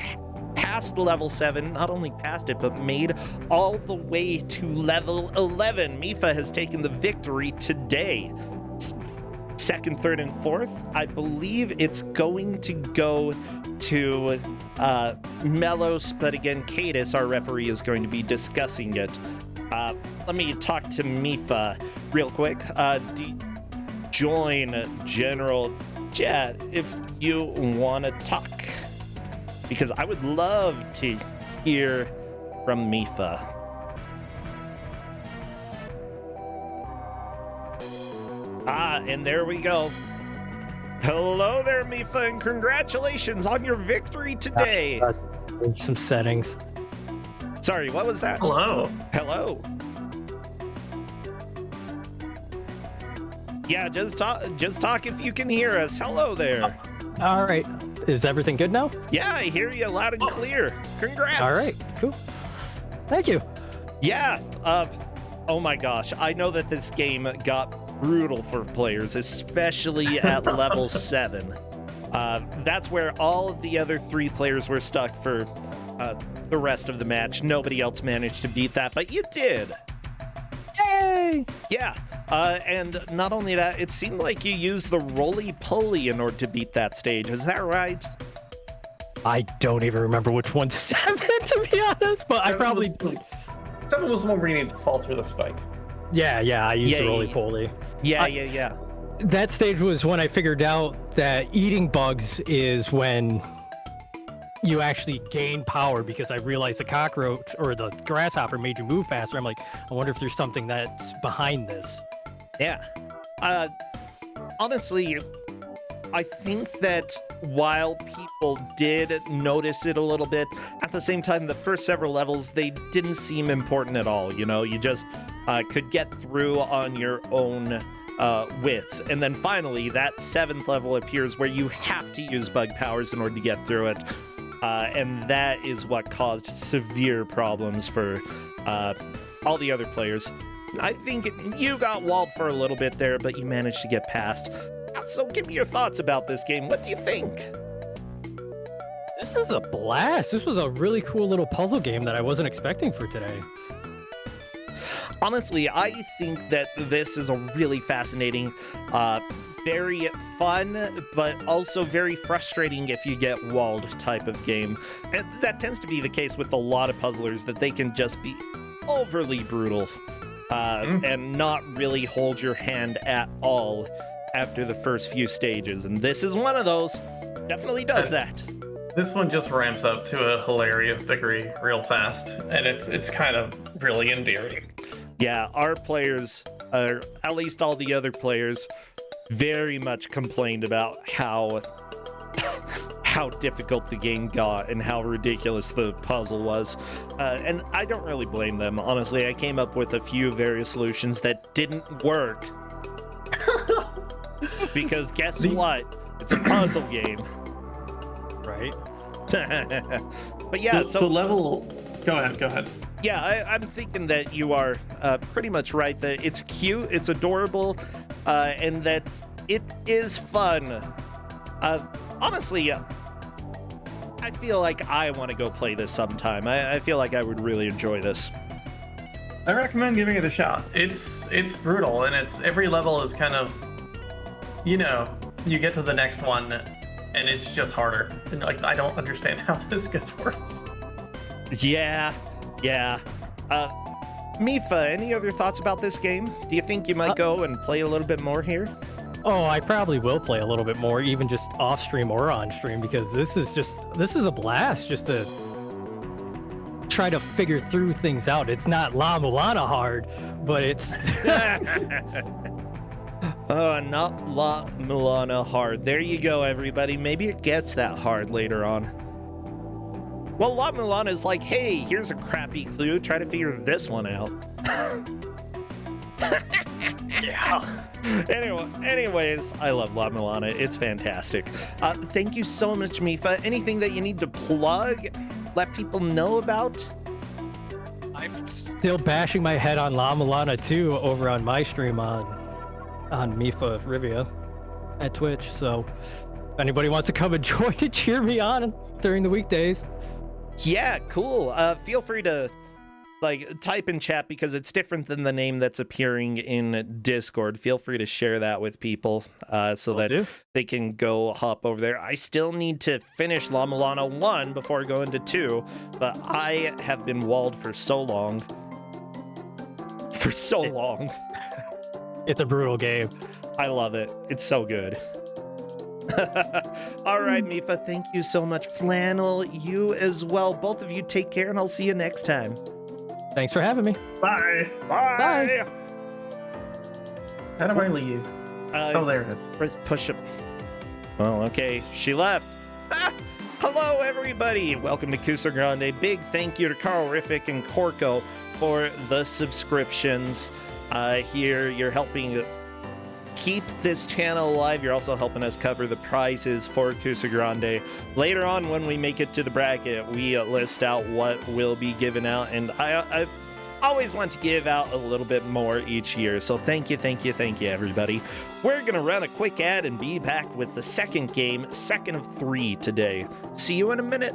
passed level 7, not only passed it, but made all the way to level 11. Mifa has taken the victory today. Second, third, and fourth, I believe it's going to go to Melos, but again, Cadis, our referee, is going to be discussing it. Let me talk to Mifa real quick. Join General Chat if you want to talk, because I would love to hear from Mifa. And there we go. Hello there, Mifa, and congratulations on your victory today. Some settings. Sorry, what was that? Hello. Hello. Yeah, just talk if you can hear us. Hello there. All right. Is everything good now? Yeah, I hear you loud and clear. Congrats. All right. Cool. Thank you. Yeah. Oh my gosh. I know that this game got brutal for players, especially at level 7. That's where all of the other 3 players were stuck for the rest of the match. Nobody else managed to beat that, but you did. Yay! Yeah. And not only that, it seemed like you used the roly-poly in order to beat that stage. Is that right? I don't even remember which one's 7, to be honest, but I probably... 7 was one where you need to fall through the spike. Yeah, I used the roly-poly. Yeah. That stage was when I figured out that eating bugs is when you actually gain power, because I realized the cockroach or the grasshopper made you move faster. I'm like, I wonder if there's something that's behind this. Yeah. Honestly, I think that while people did notice it a little bit, at the same time, the first several levels, they didn't seem important at all. You know, you just could get through on your own wits. And then finally, that 7th level appears where you have to use bug powers in order to get through it. And that is what caused severe problems for all the other players. I think you got walled for a little bit there, but you managed to get past. So give me your thoughts about this game. What do you think? This is a blast. This was a really cool little puzzle game that I wasn't expecting for today. Honestly, I think that this is a really fascinating, very fun, but also very frustrating if you get walled type of game. And that tends to be the case with a lot of puzzlers, that they can just be overly brutal and not really hold your hand at all after the first few stages. And this is one of those. Definitely does that. This one just ramps up to a hilarious degree real fast, and it's kind of really endearing. Yeah, our players, at least all the other players, very much complained about how difficult the game got and how ridiculous the puzzle was. And I don't really blame them. Honestly, I came up with a few various solutions that didn't work. Because guess what? It's a puzzle game. Right? But yeah, so the level... Go ahead. Yeah, I'm thinking that you are pretty much right, that it's cute, it's adorable, and that it is fun. Honestly, I feel like I want to go play this sometime. I feel like I would really enjoy this. I recommend giving it a shot. It's brutal, and every level is kind of, you get to the next one, and it's just harder. And like, I don't understand how this gets worse. Yeah. Mifa, any other thoughts about this game? Do you think you might go and play a little bit more here? Oh, I probably will play a little bit more, even just off stream or on stream, because this is a blast just to try to figure through things out. It's not La Mulana hard, but it's not La Mulana hard. There you go, everybody. Maybe it gets that hard later on. Well, La Mulana is like, hey, here's a crappy clue. Try to figure this one out. yeah. Anyways, I love La Mulana. It's fantastic. Thank you so much, Mifa. Anything that you need to plug, let people know about? I'm still bashing my head on La Mulana 2 over on my stream on Mifa Rivia at Twitch. So if anybody wants to come and join and cheer me on during the weekdays. Yeah, cool. Feel free to type in chat because it's different than the name that's appearing in Discord. Feel free to share that with people so that they can go hop over there. I still need to finish La Mulana 1 before going to 2, but I have been walled for so long. It's a brutal game. I love it. It's so good. All right, Mifa, thank you so much. Flannel, you as well. Both of you take care, and I'll see you next time. Thanks for having me. Bye. Bye. How do I leave? There it is. Push it. Well, okay. She left. Hello, everybody. Welcome to Kuso6rande. Big thank you to Carlrific and Corco for the subscriptions. Here, you're helping keep this channel alive. You're also helping us cover the prizes for Kuso6rande. Later on, when we make it to the bracket, we list out what will be given out, and I always want to give out a little bit more each year. So thank you, everybody. We're gonna run a quick ad and be back with the second game, second of 3 today. See you in a minute.